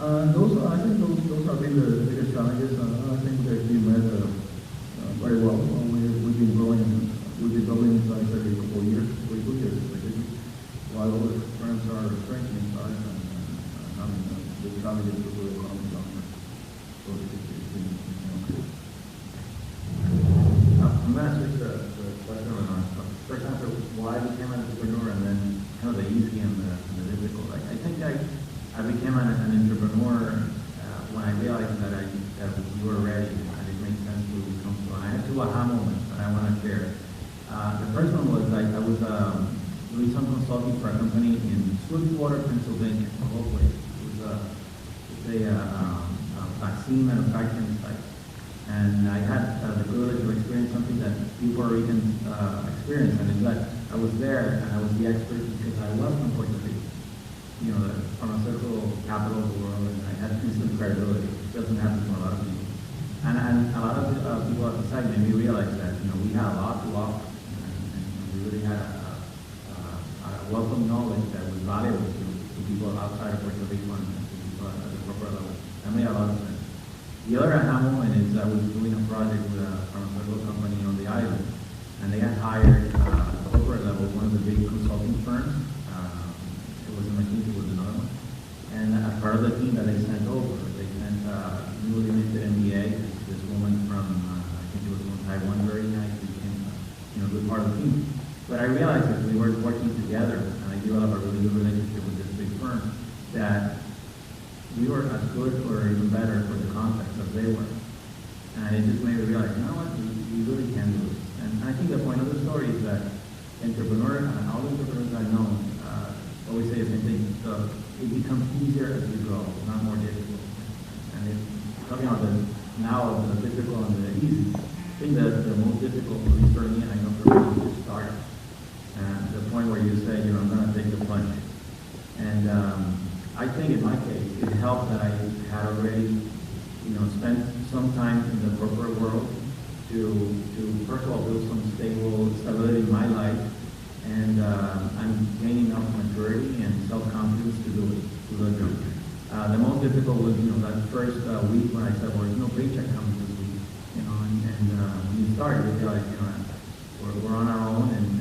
I think those have been the biggest challenges, and I think they've been met very well. We've been growing, we've been doubling in size every couple of years, every 2 years, while other firms are shrinking in size and having the challenges to do economic development. So it's been okay. I'm going to switch the question on first answer why I became an entrepreneur, and then kind of the easy and the difficult. I think I became an entrepreneur when I realized that we were ready and it made sense to come to. I had 2 aha moments that I want to share. The first one was I was doing some consulting for a company in Swiftwater, Pennsylvania, of all places. It was a vaccine manufacturing site. And I had the privilege of experiencing something that people are even experiencing, and it's that I was there and I was the expert because I was from Puerto Rico, the pharmaceutical capital of the world, and I had instant credibility. It doesn't happen to a lot of people. And a lot of people at the site made me realize that, we had a lot to offer, and we really had a wealth of knowledge that was valuable to people outside of Puerto Rico and to people at the corporate level. That made a lot of sense. The other aha moment is I was doing a project with a pharmaceutical woman from, I think it was from Taiwan, very nice, became, a good part of the team. But I realized that we were working together, and I developed a really good relationship with this big firm, that we were as good or even better for the context as they were. And it just made me realize, you know what, we really can do this. And I think the point of the story is that entrepreneurs, and all the entrepreneurs I know, always say the same thing. It becomes easier as you grow, not more difficult. And talking about now the difficult and the easy, I think that the most difficult for me, and I know for me, is to start. The point where you say, I'm going to take the plunge. And I think in my case, it helped that I had already, spent some time in the corporate world to first of all build some stability in my life, and I'm gaining enough maturity and self-confidence to do it, to the job. The most difficult was, that first week when I said, well, there's no paycheck coming this week, and when you start, you realize, we're on our own, and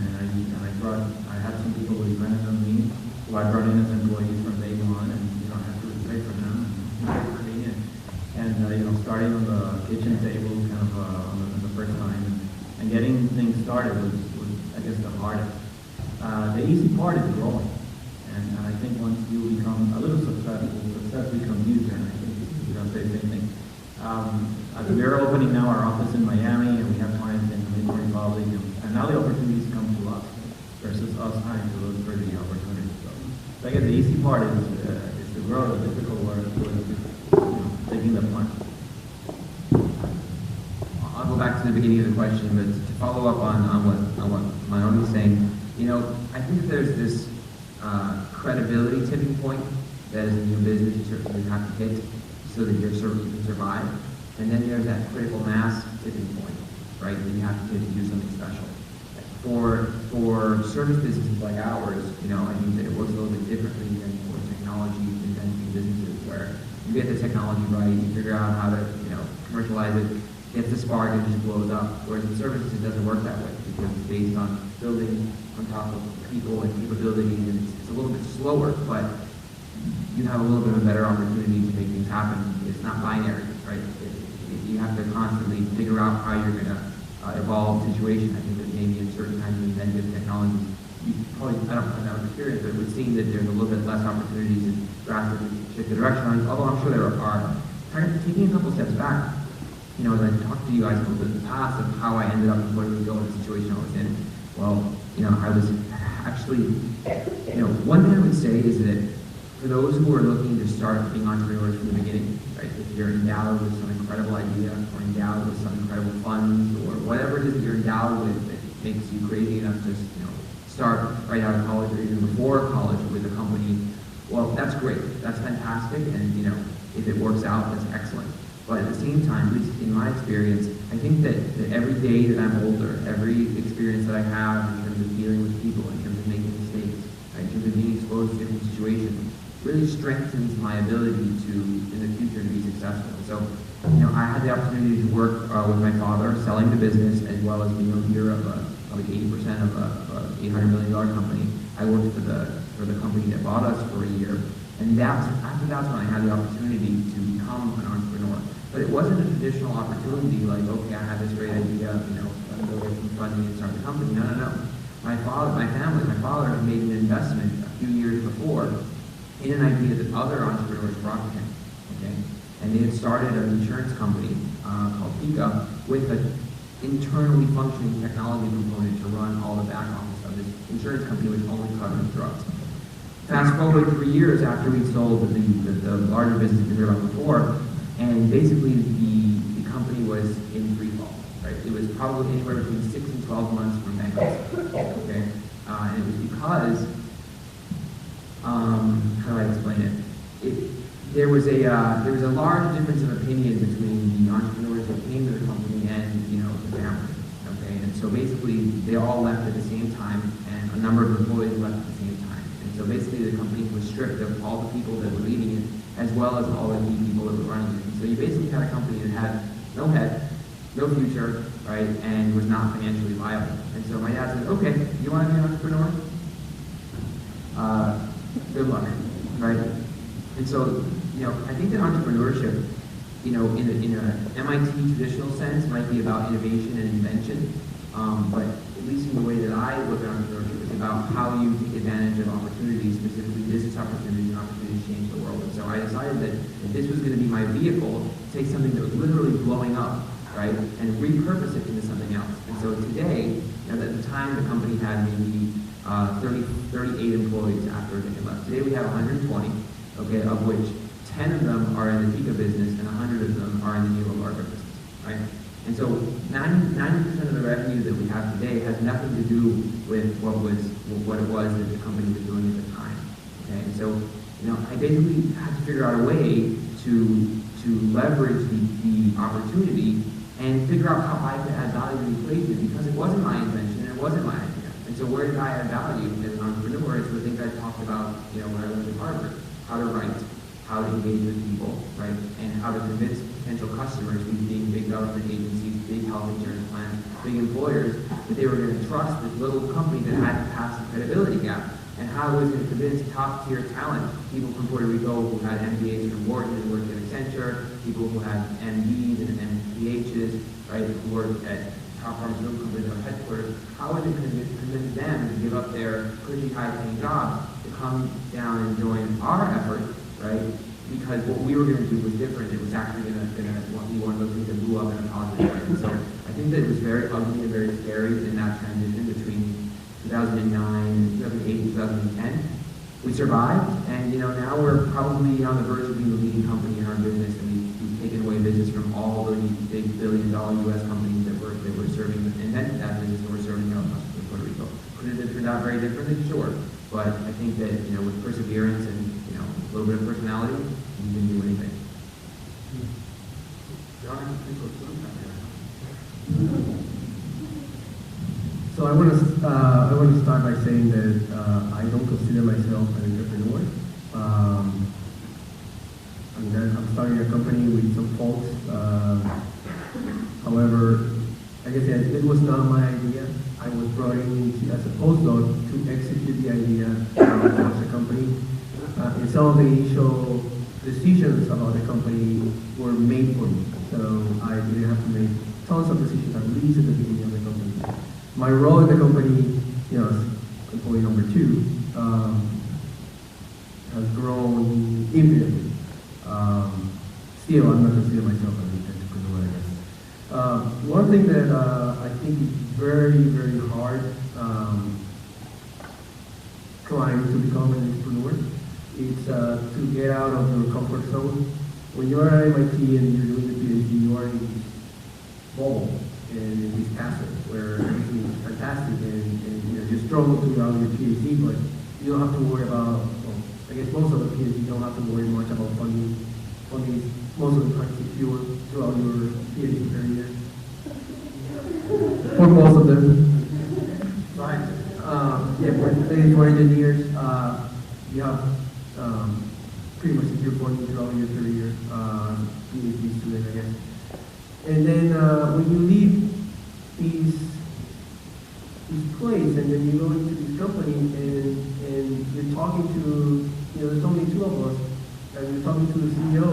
I had some people who depended on me, who I brought in as employees from day one, and I had to pay for them, and starting on the kitchen table kind of on the first time, and getting things started was I guess the hardest. The easy part is growing, and I think once you become a little successful, success becomes easier, and I think you're going to say the same thing. We're opening now our office in Miami, and we have clients in the Dominican Republic, and now the opportunities come to us versus us having to look for the opportunities. So I guess the easy part is to grow. The difficult part is taking the plunge. I'll go back to the beginning of the question, but to follow up on what Manuel was saying, I think there's this credibility tipping point that as a new business you have to hit so that you can survive. And then there's that critical mass tipping point, right, that you have to hit to do something special. For service businesses like ours, I think that it works a little bit differently than for technology-intensive businesses where you get the technology right, you figure out how to, commercialize it, gets the spark, and it just blows up. Whereas in services, it doesn't work that way because it's based on building on top of people and capabilities, and it's a little bit slower, but you have a little bit of a better opportunity to make things happen. It's not binary, right? You have to constantly figure out how you're going to evolve the situation. I think that maybe in certain kinds of inventive technologies, you probably, I don't know that experience, but it would seem that there's a little bit less opportunities to drastically shift the direction, although I'm sure there are. Kind of taking a couple steps back, as I talked to you guys a little bit in the past of how I ended up in Puerto Rico in the situation I was in. Well, I was actually, one thing I would say is that for those who are looking to start being entrepreneurs from the beginning, right, if you're endowed with some incredible idea or endowed with some incredible funds or whatever it is that you're endowed with that makes you crazy enough to, start right out of college or even before college with a company, well, that's great. That's fantastic. And, if it works out, that's excellent. But at the same time, at least in my experience, I think that every day that I'm older, every experience that I have in terms of dealing with people, in terms of making mistakes, right, in terms of being exposed to different situations, really strengthens my ability to, in the future, to be successful. So, I had the opportunity to work with my father, selling the business, as well as being a leader of probably 80% of an $800 million company. I worked for the company that bought us for a year, and after that's when I had the opportunity to become an entrepreneur. But it wasn't a traditional opportunity like, okay, I have this great idea, I'm going to go get some funding and start the company. No. My father had made an investment a few years before in an idea that other entrepreneurs brought to him, okay? And they had started an insurance company called Pika with an internally functioning technology component to run all the back office of this insurance company, which only covered drugs. Fast forward 3 years after we sold the larger business we heard about before, and basically the company was in free fall, right? It was probably anywhere between 6 and 12 months from bankruptcy, okay? And it was because, how do I explain it? There was a large difference of opinion between the entrepreneurs that came to the company and, the family, okay? And so basically, they all left at the same time, and a number of employees left at the same time. And so basically, the company was stripped of all the people that were leading it, as well as all the key people that were running it. And so you basically had a company that had no head, no future, right, and was not financially viable. And so my dad said, okay, you want to be an entrepreneur? Good luck, right? And so, I think that entrepreneurship you know, in a MIT traditional sense, might be about innovation and invention, but at least in the way that I look at entrepreneurship, it's about how you take advantage of opportunities, specifically business opportunities and opportunities to change the world. And so I decided that if this was going to be my vehicle, to take something that was literally blowing up, right, and repurpose it into something else. And so today, you know, at the time the company had maybe 38 employees after they had left. Today we have 120, okay, of which 10 of them are in the Tika business and 100 of them are in the new Alarga business, right? And so 90% of the revenue that we have today has nothing to do with what it was that the company was doing at the time, okay? And so, you know, I basically had to figure out a way to leverage the opportunity and figure out how I could add value to the equation, because it wasn't my invention and it wasn't my idea. And so where did I add value as an entrepreneur? It's the things I talked about, you know, when I went to Harvard: how to write, how to engage with people, right, and how to convince potential customers, these being big government agencies, big health insurance plans, big employers, that they were going to trust this little company that had to pass the credibility gap, and how it was going to convince top-tier talent, people from Puerto Rico who had MBAs from Wharton and worked at Accenture, people who had MDs and PhDs, right, who worked at top pharmaceutical companies or headquarters. How was it going to convince them to give up their cushy, high-paying jobs to come down and join our effort, right? Because what we were going to do was different. It was actually going to be one of those things that blew up in a positive way. And so I think that it was very ugly and very scary in that transition between 2009, 2008, 2010. We survived, and you know, now we're probably on the verge of being the leading company in our business, and we've taken away business from all the big billion-dollar U.S. companies that were serving, invented that business, and were serving our customers in Puerto Rico. Could it have turned out very differently? Sure, but I think that, you know, with perseverance and, you know, a little bit of personality, you can do anything. So I want to start by saying that I don't consider myself an entrepreneur. I mean, I'm starting a company with some folks. However, like I said, it was not my idea. I was brought in as a postdoc to execute the idea of launch a company. And some of the initial decisions about the company were made for me. So I didn't have to make tons of decisions, at least at the beginning of the company. My role in the company, you know, as employee number 2, has grown infinitely. Still, I'm not considering myself an entrepreneur, I guess. One thing that I think is very, very hard trying to become an entrepreneur is to get out of your comfort zone. When you're at MIT and you're doing the PhD, you are in this bubble and in this castle where everything is fantastic, and you know, you struggle throughout your PhD, but you don't have to worry about, well, I guess most of the PhD don't have to worry much about funding most of the time secure throughout your PhD career. For most of them. Right. For engineers, you have pretty much secure funding throughout your career, PhD student, I guess. And then when you leave this place and then you go into this company and you're talking to, you know, there's only 2 of us, and we're talking to the CEO,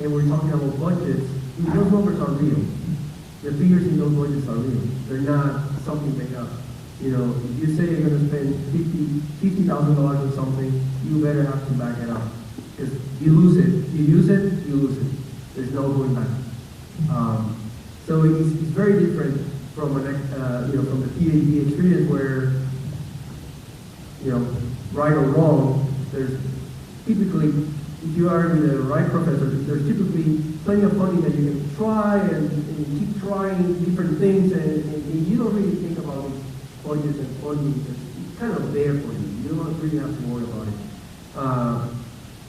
and we're talking about budgets. Those numbers are real. The figures in those budgets are real. They're not something made up. You know, if you say you're going to spend $50,000 on something, you better have to back it up. Because you lose it. You use it, you lose it. There's no going back. So it's very different from from the PhD experience where, you know, right or wrong, there's typically, if you are with the right professor, there's typically plenty of funding that you can try and keep trying different things, and you don't really think about these budgets and funding. It's kind of there for you. You don't really have to worry about it.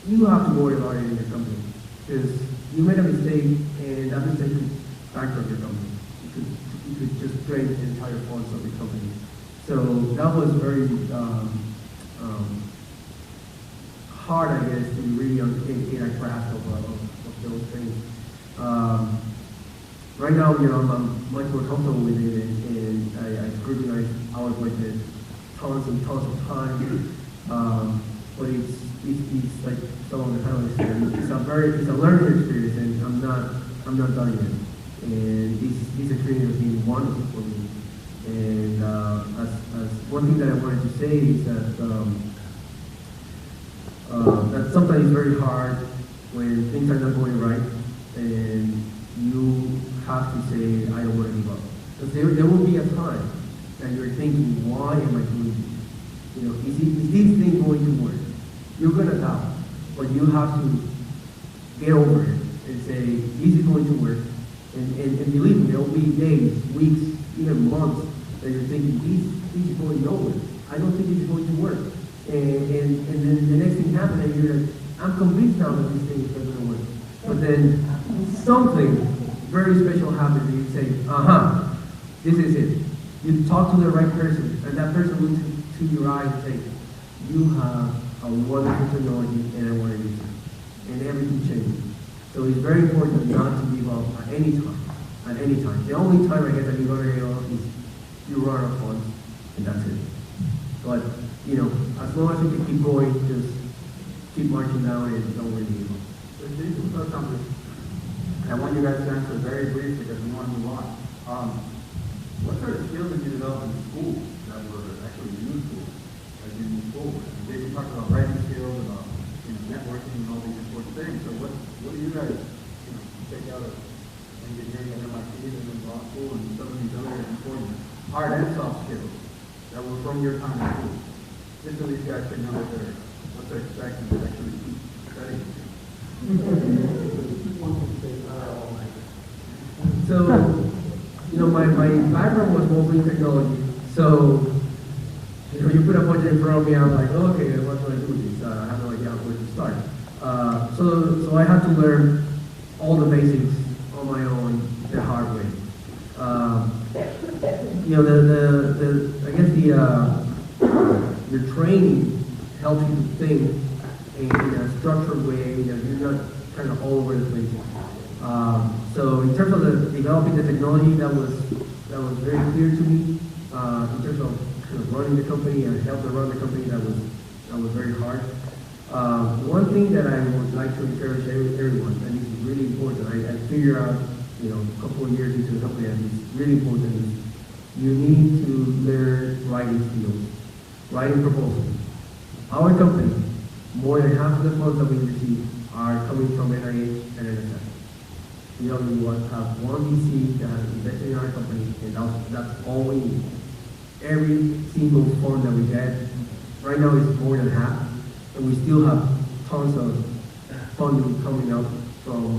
You have to worry about it in your company, because you made a mistake, and that mistake could bankrupt your company. You could just drain the entire funds of the company. So that was very hard, I guess, to really get a grasp of those things. Right now, you know, I'm much more comfortable with it, and I scrutinize our budget tons and tons of time. but it's like someone how I said, it's a learning experience, and I'm not done yet. And this experience has been wonderful for me. And as one thing that I wanted to say is that that sometimes it's very hard when things are not going right, and you have to say, I don't want to give up. Because there will be a time that you're thinking, why am I doing this? You know, is this thing going to work? You're going to doubt, but you have to get over it and say, this is going to work. And believe me, there will be days, weeks, even months that you're thinking, this is going nowhere. I don't think this is going to work. And then the next thing happens, and you're like, I'm convinced now that this thing is not going to work. But then something very special happens, and you say, this is it. You talk to the right person, and that person looks to your eyes and say, you have a wonderful technology, and I want to use it. And everything changes. So it's very important not to give up at any time. At any time. The only time I guess that you're going to give up is you run out of funds, and that's it. But, you know, as long as you can keep going, just keep marching down and don't really give up. So Jason said something. I want you guys to answer very briefly because we want to move on. What sort of skills did you develop in school that were actually useful as you move forward? Jason talked about writing skills, about networking and all these important things. So what do you guys take out of engineering at MIT and then Borschow and some of these other important hard and soft skills that were from your time in school? Just so these guys can know what to expect and to actually keep studying. So, you know, my background was mostly technology. So, you know, you put a budget in front of me, I'm like, okay, what do I do with this? I have no idea where to start. So I had to learn all the basics on my own the hard way. You know, I guess the training helps you to think in a structured way that you're not kind of all over the place. So in terms of developing the technology, that was very clear to me. In terms of kind of running the company and help to run the company, that was very hard. One thing that I would like to encourage everyone, and this is really important, I figured out, you know, a couple of years into the company, and it's really important, is you need to learn writing skills, writing proposals. Our company, more than half of the funds that we receive are coming from NIH and NSF. We only have one VC that has invested in our company, and that's all we need. Every single fund that we get, right now is more than half, and we still have tons of funding coming out from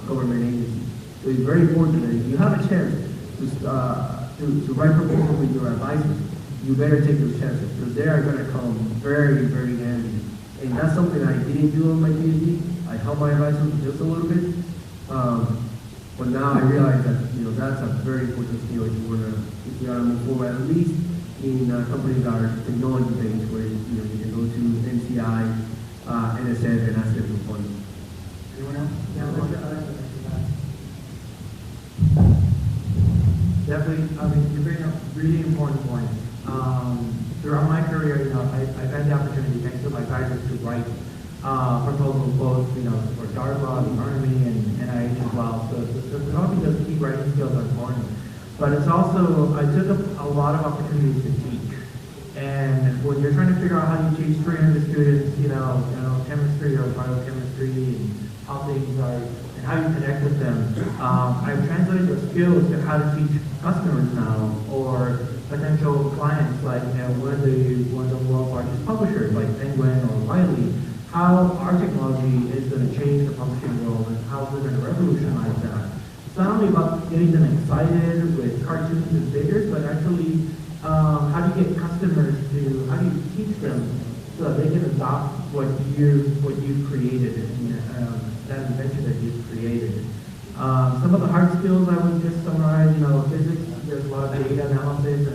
government agencies. So it's very important that if you have a chance to write proposals with your advisors, you better take those chances, because they are going to come very, very handy. And that's something I didn't do on my PhD. I helped my advisors just a little bit. But now I realize that, you know, that's a very important skill if you want to move forward, at least in companies that are technology based, where you know you can go to NCI, NSF, and ask them for funding. Anyone else? Yeah, I'd like to mention that. Definitely, I mean, you bring up really important points. Throughout my career, you know, I've had the opportunity, thanks to my advisors, to write proposals both, you know, for DARPA, the Army, and NIH as well. So helping those key writing skills are important. But it's also, I took a lot of opportunities to teach. And when you're trying to figure out how you teach 300 students, you know, chemistry or biochemistry and how things are, and how you connect with them, I've translated those skills to how to teach customers now, or potential clients, like, you know, one of the world's largest publishers, like Penguin or Wiley, how our technology is going to change the publishing world and how we're going to revolutionize that. It's not only about getting them excited with cartoons and figures, but actually how do you get customers to, how do you teach them so that they can adopt what you've created, and that invention that you've created. Some of the hard skills I would just summarize, you know, physics, there's a lot of data analysis,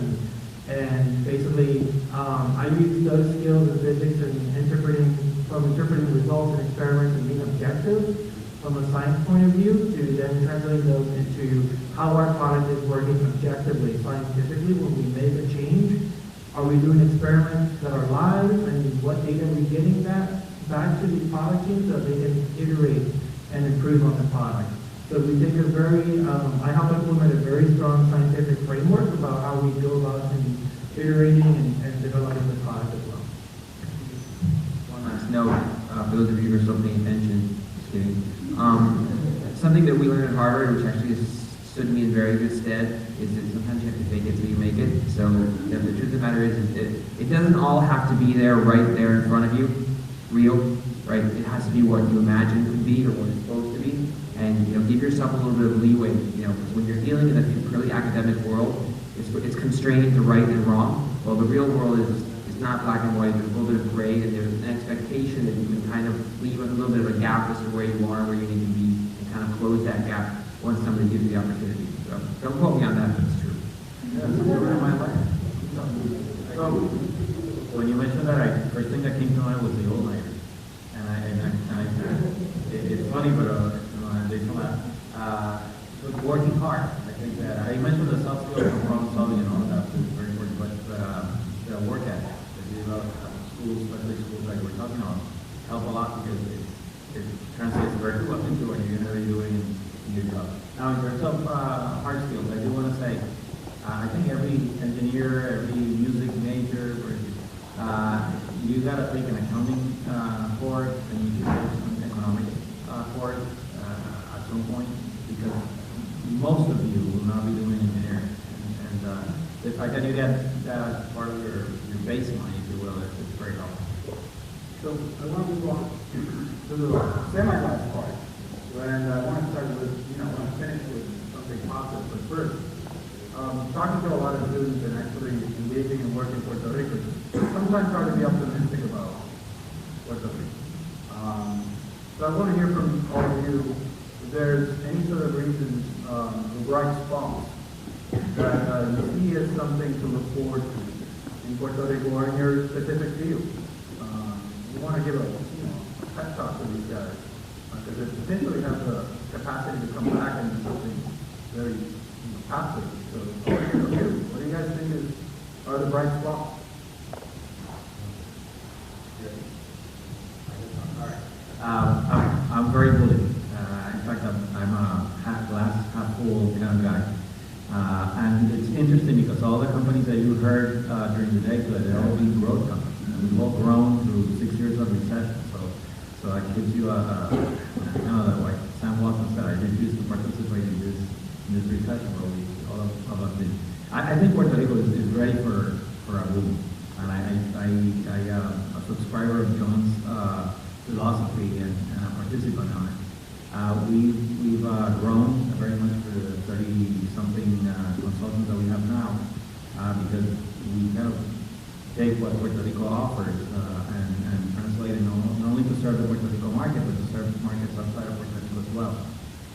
and basically I use those skills in physics and interpreting results and experiments and being objective from a science point of view, to then translate those into how our product is working objectively, scientifically, when we make a change, Are we doing experiments that are live, and what data are we getting back to the product team so they can iterate and improve on the product? So we take a very, I help implement a very strong scientific framework about how we go about iterating and developing the product as well. One last note, for those of you who are still paying attention, just kidding. Something that we learned at Harvard, which actually has stood me in very good stead, is that sometimes you have to fake it till you make it. So the truth of the matter is it doesn't all have to be there, right there in front of you, real, right? It has to be what you imagine it could be or what it's supposed to be. And, give yourself a little bit of leeway, because when you're dealing in a purely academic world, it's constrained to right and wrong. Well, the real world is not black and white. There's a little bit of gray, and there's an expectation that you can kind of leave a little bit of a gap as to where you are, where you need to be, and kind of close that gap once somebody gives you the opportunity. So don't quote me on that, but it's true. Yeah, that's my life. So when you mentioned that, first thing that came to mind was the old nighters, it's funny, but they come out. Working hard. I think that I mentioned the soft skills and problem solving and all of that, which is very important, but the work ethic that you develop at schools, especially schools like we're talking about, help a lot because it translates very well into what you're going to be doing in your job. Now, in terms of hard skills, I do want to say, I think every engineer, every music major, you got to take an accounting course, and you should take some economics course at some point, because most of you will not be doing engineering. And the fact that you get that as part of your baseline, if you will, it's very helpful. So I want to move on to the semi-last part. And I want to start with, I want to finish with something positive. But first, talking to a lot of students and actually engaging and working in Puerto Rico, sometimes hard to be optimistic about Puerto Rico. So I want to hear from all of you if there's any sort of reasons, bright spots that you see as something to look forward to in Puerto Rico or in your specific field. You want to give a pep talk to these guys because they potentially have the capacity to come back and do something very positive. So what do you guys think are the bright spots? I'm very bullish. In fact, I'm a half glass, half full kind of guy. And it's interesting because all the companies that you heard during the day today, they're all being growth companies. And we've all grown through 6 years of recession. So that gives you like Sam Watson said, I refuse to participate in this recession where we all of us did. I think Puerto Rico is ready for a boom. And I'm a subscriber of John's philosophy and a participant on it. We've grown very much for the 30-something consultants that we have now because we kind of take what Puerto Rico offers and translate it not only to serve the Puerto Rico market, but to serve markets outside of Puerto Rico as well.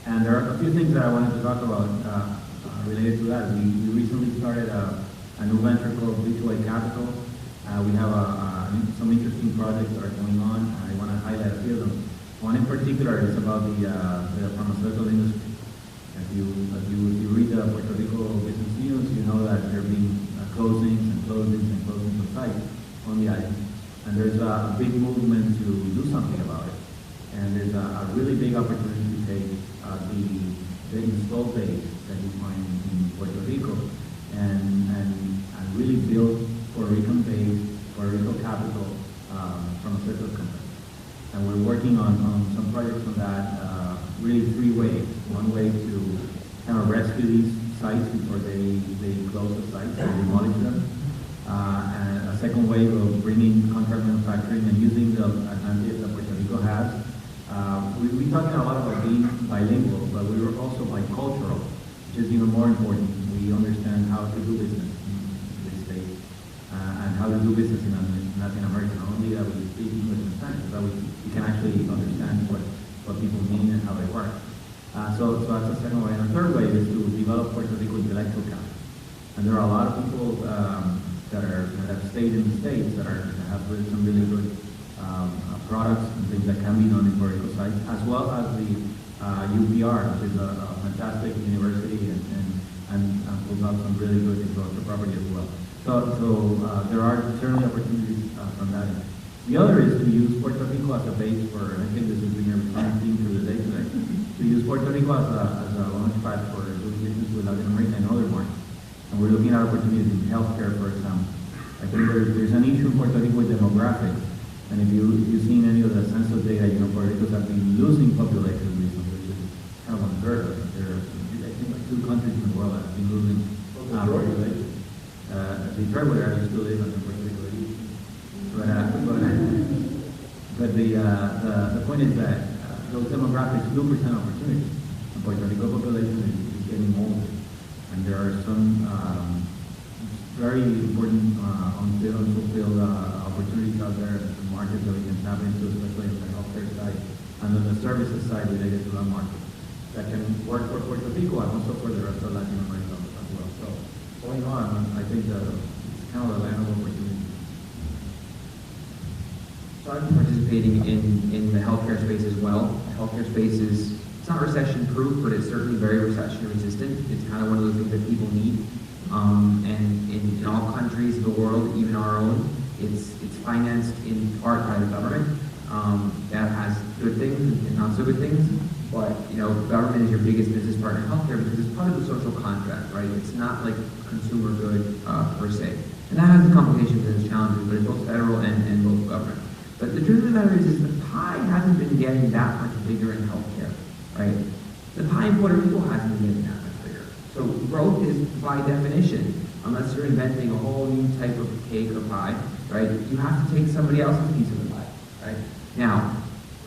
And there are a few things that I wanted to talk about related to that. We recently started a new venture called V2A Capital. We have some interesting projects that are going on. I want to highlight a few of them. One in particular is about the pharmaceutical industry. If you read the Puerto Rico business news, you know that there have been closings of sites on the island. And there's a big movement to do something about it. And there's a really big opportunity to take the installed base that you find in Puerto Rico and really build Puerto Rican-based, Puerto Rico capital pharmaceutical companies. And we're working on some projects on that, really 3 ways. One way to kind of rescue these sites before they close the sites and demolish them. And a second way of bringing contract manufacturing and using the advantage that Puerto Rico has. We're talking a lot about being bilingual, but we were also bicultural, which is even more important. We understand how to do business in this state and how to do business in Latin America. Not only that we speak English and Spanish, but we can actually understand what people mean and how they work. So that's the second way. And the third way is to develop Puerto Rico intellectual capital. And there are a lot of people that have stayed in the States that have some really good products and things that can be done in Puerto Rico sites, as well as the UPR, which is a fantastic university and pulls out some really good intellectual property as well. There are certainly opportunities from that end. The other is to use Puerto Rico as a base for, and I think this has been a recurring theme through the day today, to use Puerto Rico as a launch pad for doing business with Latin America and other markets. And we're looking at opportunities in healthcare, for example. I think there's an issue in Puerto Rico with demographics. And if you've seen any of the census data, you know, Puerto Rico has been losing population recently, which is kind of unheard of. There are, I think, like 2 countries in the world that have been losing population. Detroit, where I used to live, and Puerto Rico. But the point is that those demographics do present opportunities. The Puerto Rico population is getting older, and there are some very important unfulfilled opportunities out there in the market that we can tap into, especially on the healthcare side and on the services side related to that market that can work for Puerto Rico and also for the rest of Latin America as well. So going on, I think it's kind of a land of opportunity. So I'm participating in the healthcare space as well. The healthcare space it's not recession-proof, but it's certainly very recession-resistant. It's kind of one of those things that people need. And in all countries of the world, even our own, it's financed in part by the government. That has good things and not so good things. But you know, government is your biggest business partner in healthcare because it's part of the social contract, right? It's not like consumer good per se. And that has its complications and its challenges, but it's both federal and local government. But the truth of the matter is the pie hasn't been getting that much bigger in healthcare, right? The pie in Puerto Rico hasn't been getting that much bigger. So growth is, by definition, unless you're inventing a whole new type of cake or pie, right? You have to take somebody else's piece of the pie, right? Now,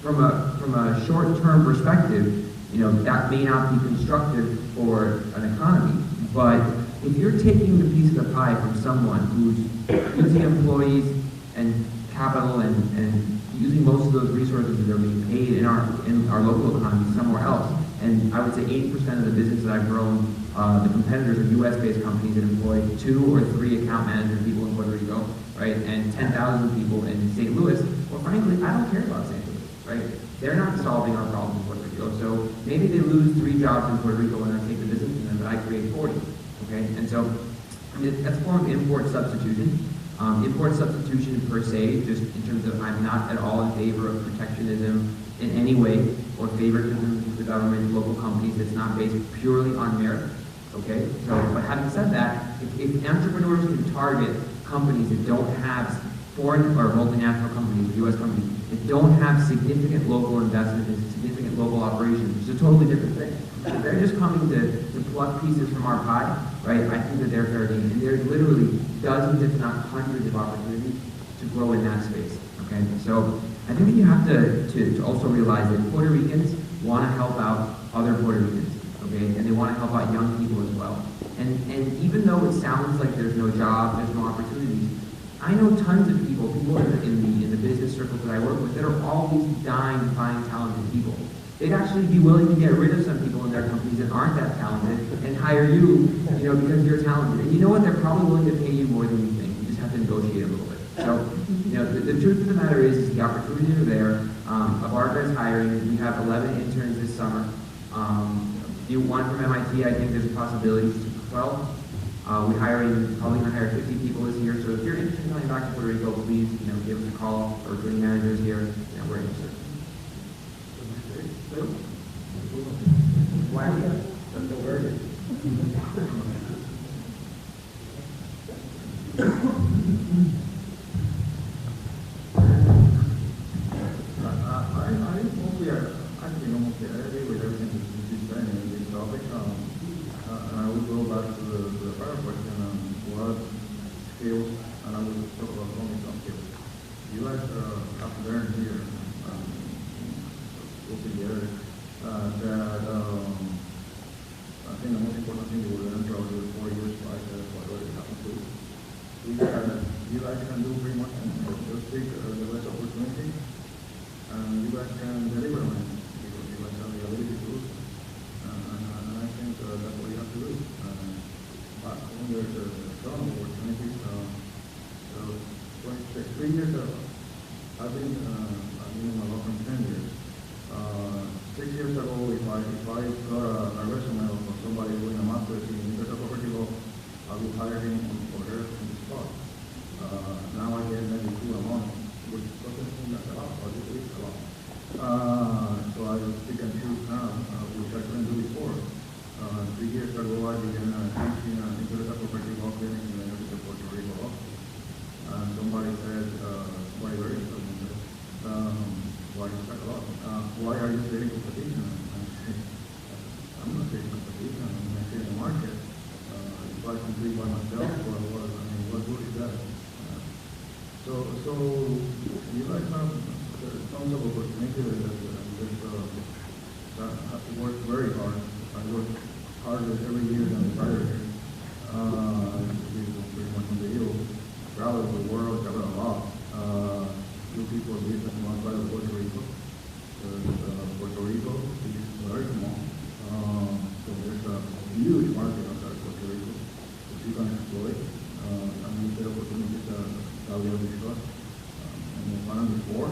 from a short-term perspective, you know, that may not be constructive for an economy, but if you're taking the piece of the pie from someone who's using employees and capital and using most of those resources that are being paid in our local economy somewhere else, and I would say 80% of the business that I've grown, the competitors are U.S.-based companies that employ 2 or 3 account management people in Puerto Rico, right, and 10,000 people in St. Louis. Well, frankly, I don't care about St. Louis, right? They're not solving our problems in Puerto Rico. So maybe they lose 3 jobs in Puerto Rico when I take the business from them, but I create 40, okay? And so, I mean, that's a form of import substitution. Import substitution per se, just in terms of I'm not at all in favor of protectionism in any way or favoritism to the government, local companies. It's not based purely on merit. Okay, so but having said that, if entrepreneurs can target companies that don't have foreign or multinational companies, U.S. companies, that don't have significant local investment and significant local operations, which is a totally different thing. If they're just coming to pluck pieces from our pie, right, I think that they're fair game. And there's literally dozens, if not hundreds of opportunities to grow in that space, okay? So I think that you have to also realize that Puerto Ricans want to help out other Puerto Ricans, okay? And they want to help out young people as well. And even though it sounds like there's no jobs, there's no opportunities, I know tons of people in the business circles that I work with that are always dying to find talented people. They'd actually be willing to get rid of some people in their companies that aren't that talented and hire you, you know, because you're talented. And you know what? They're probably willing to pay you more than you think. You just have to negotiate a little bit. So, you know, the truth of the matter is the opportunities are there. Abarca is hiring. We have 11 interns this summer. One from MIT, I think there's a possibility to 12. We're probably going to hire 50 people this year. So if you're interested in coming back to Puerto Rico, please, you know, give us a call. Our recruiting managers here. You know, we're interested. Why that's the word. I think almost agree with everything that you said in this topic. And I would go back to the prior question on what skills, and I would talk about only some skills. You guys have learned here, we'll together, that I think the most important thing you will learn throughout your 4 years, 5 years, whatever it happens to, is that you guys can do pretty much anything. Just take the best opportunity, and you guys can deliver on it. You guys have the ability to do it. And I think that's what you have to do. But when there's a ton of opportunities, so 3 years ago, I've been in my law firm 10 years. 6 years ago, if I got a resume of somebody doing a master's in intellectual property law, I would hire him or her on the spot. began teaching intellectual property law here in the University of Puerto Rico. Somebody said, why are you studying this? Why you study law? Why are you studying competition? I said, I'm not studying competition, I'm not studying the market. If I complete by myself, what good is that? So you guys have tons of opportunity that have to work very hard. I work harder every year than the prior year. Pretty much on the hill, travel the world, travel a lot. Two people are business on one side of Puerto Rico. Puerto Rico is very small. So there's a huge market outside of Puerto Rico that you can exploit. And these opportunities that we have discussed. And one and before.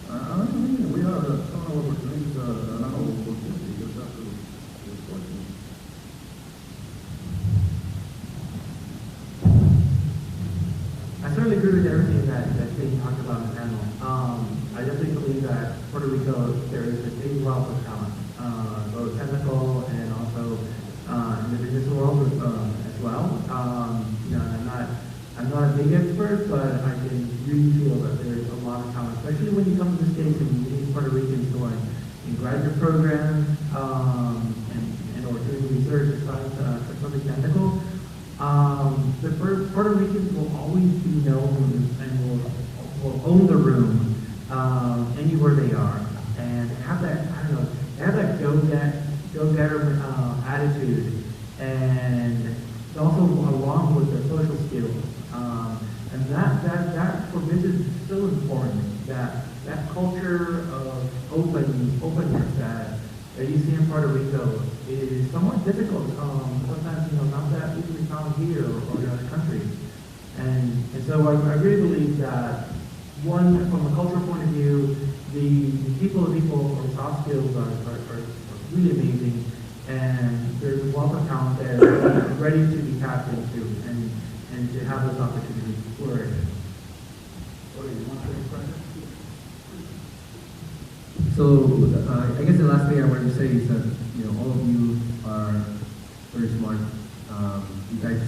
I mean, we have some opportunities, not all opportunities, you just have to exploit them. I certainly agree with everything that's being talked about in the panel. I definitely believe that Puerto Rico, there is a big wealth of talent, both technical and also in the business world as well. You know, I'm not a big expert, but I can really feel that there's a lot of talent, especially when you come to the States and you meet Puerto Ricans going in graduate programs and or doing research or something technical. The Puerto Ricans will always be known and will own the room anywhere they are, and have that, I don't know, have that go-getter attitude, and also along with their social skills. And that for business is so important, that culture of openness that you see in Puerto Rico is somewhat difficult. Sometimes, you know, not that easily found here or in other countries. And so I really believe that, one, from a cultural point of view, the people or soft skills are really amazing, and there's a wealth of talent there ready to be tapped into and to have those opportunities flourish. What do you want to say, So I guess the last thing I wanted to say is that, you know, all of you are very smart. You guys,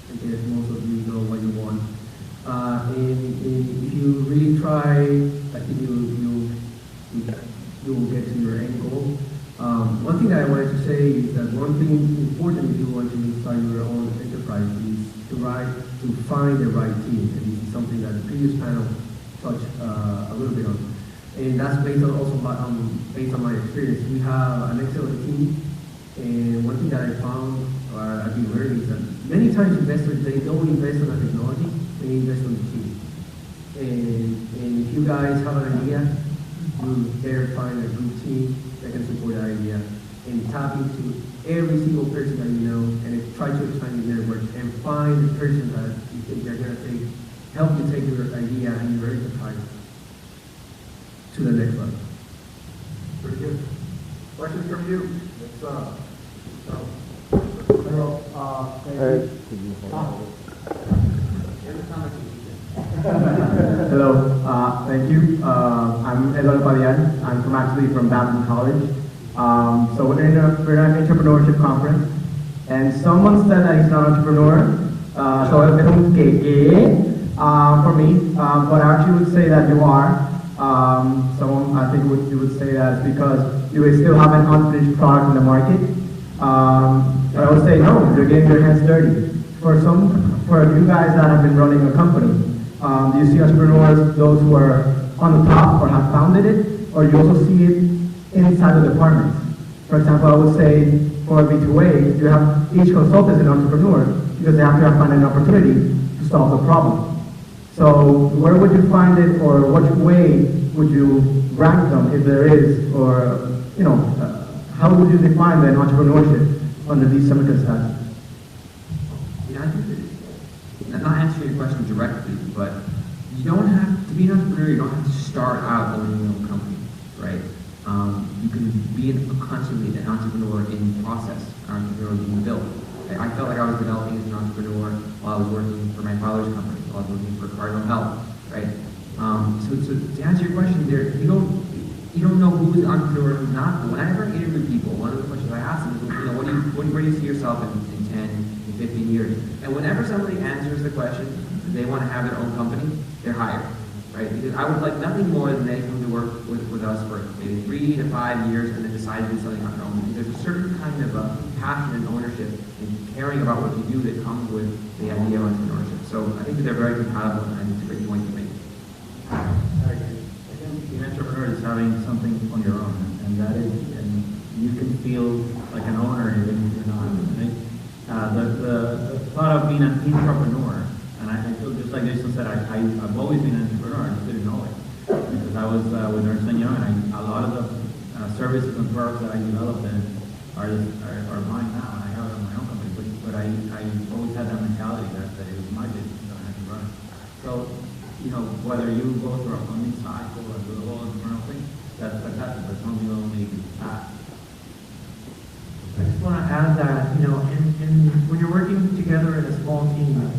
I guess most of you know what you want. And if you really try, I think you will get to your end goal. One thing that I wanted to say is that one thing important if you want to start your own enterprise is to find the right team. And this is something that the previous panel touched a little bit on. And that's based on based on my experience. We have an excellent team, and one thing that I found, or I've been learning, is that many times investors, they don't invest on the technology, they invest on the team. And if you guys have an idea, you better find a good team that can support that idea, and tap into every single person that you know, and try to expand your network, and find the person that you think they're going to help you take your idea and your enterprise to the next level. Pretty good. Questions from you? Hello, thank you. I'm Eduardo Padian. I'm actually from Boston College. So we're in an entrepreneurship conference, and someone said that he's not an entrepreneur. So it's a little gay for me, but I actually would say that you are. Someone I think you would say that because you still have an unfinished product in the market. But I would say no, you're getting your hands dirty. For you guys that have been running a company, do you see entrepreneurs, those who are on the top or have founded it, or you also see it inside the department? For example, I would say for B2A, you have each consultant is an entrepreneur because they have to find an opportunity to solve the problem. So where would you find it, or what way would you rank them if there is, or how would you define the entrepreneurship under these circumstances? Yeah, I think that, not answering your question directly, but you don't have to be an entrepreneur. You don't have to start out owning your own company, right? You can be constantly an entrepreneur in process, an entrepreneur being built. I felt like I was developing as an entrepreneur while I was working for my father's company, while I was working for Cardinal Health, right? So to answer your question, there, you you don't know who's an entrepreneur and who's not. But when I ever interview people, one of the questions I ask them is, you know, where do you see yourself in 10, in 15 years? And whenever somebody answers the question, they want to have their own company, they're hired, right? Because I would like nothing more than they come to work with us for maybe 3 to 5 years and then decide to do something on their own. Because there's a certain kind of passion and ownership and caring about what you do that comes with the idea of entrepreneurship. So I think that they're very compatible, and I think it's a great point to make. The entrepreneur is having something on your own, and that is, and you can feel like an owner even if you're not. Right? The thought of being an entrepreneur, and I feel just like Jason said, I've always been an entrepreneur. I just didn't know it because I was with Ernst & Young, and a lot of the services and products that I developed then are mine now, and I have it on my own company. But I always had that mentality that it was my business that I had to run. So, you know, whether you go through a funding cycle or do the whole entrepreneurial thing, that's fantastic. But some people only path. I just want to add that, you know, when you're working together in a small team, and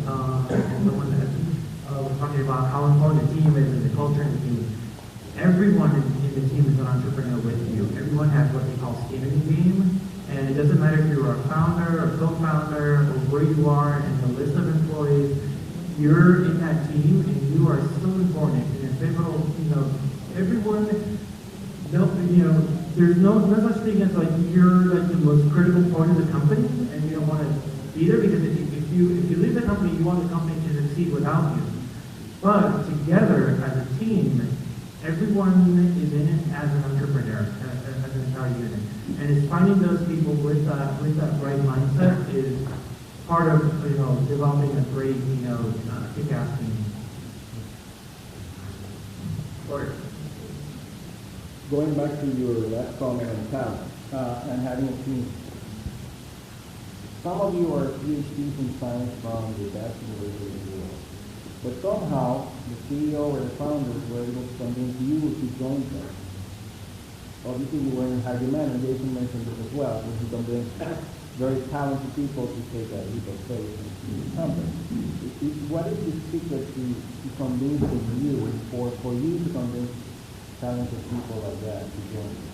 the one that was talking about how important the team is and the culture in the team, everyone in the team is an entrepreneur with you. Everyone has what they call skin in the game, and it doesn't matter if you're a founder, a co-founder, or where you are in the list of employees. You're in that team, and you are so important. And pivotal, you know, everyone, you know, there's no such thing as like you're like the most critical part of the company, and you don't want to be there because if you leave the company, you want the company to succeed without you. But together as a team, everyone is in it as an entrepreneur, as an entire unit, and it's finding those people with that right mindset is part of, you know, developing a great, you know, kick-ass team. Jorge. Going back to your last comment on talent and having a team. Some of you are PhDs in science from the best university in the world. But somehow, the CEO or the founders were able to convince you to join them. Obviously, you were in high demand, and Jason mentioned this as well, which is convinced very talented people to take a leap of faith in the company. What is the secret to convincing you, for you to convince talented people like that to join you?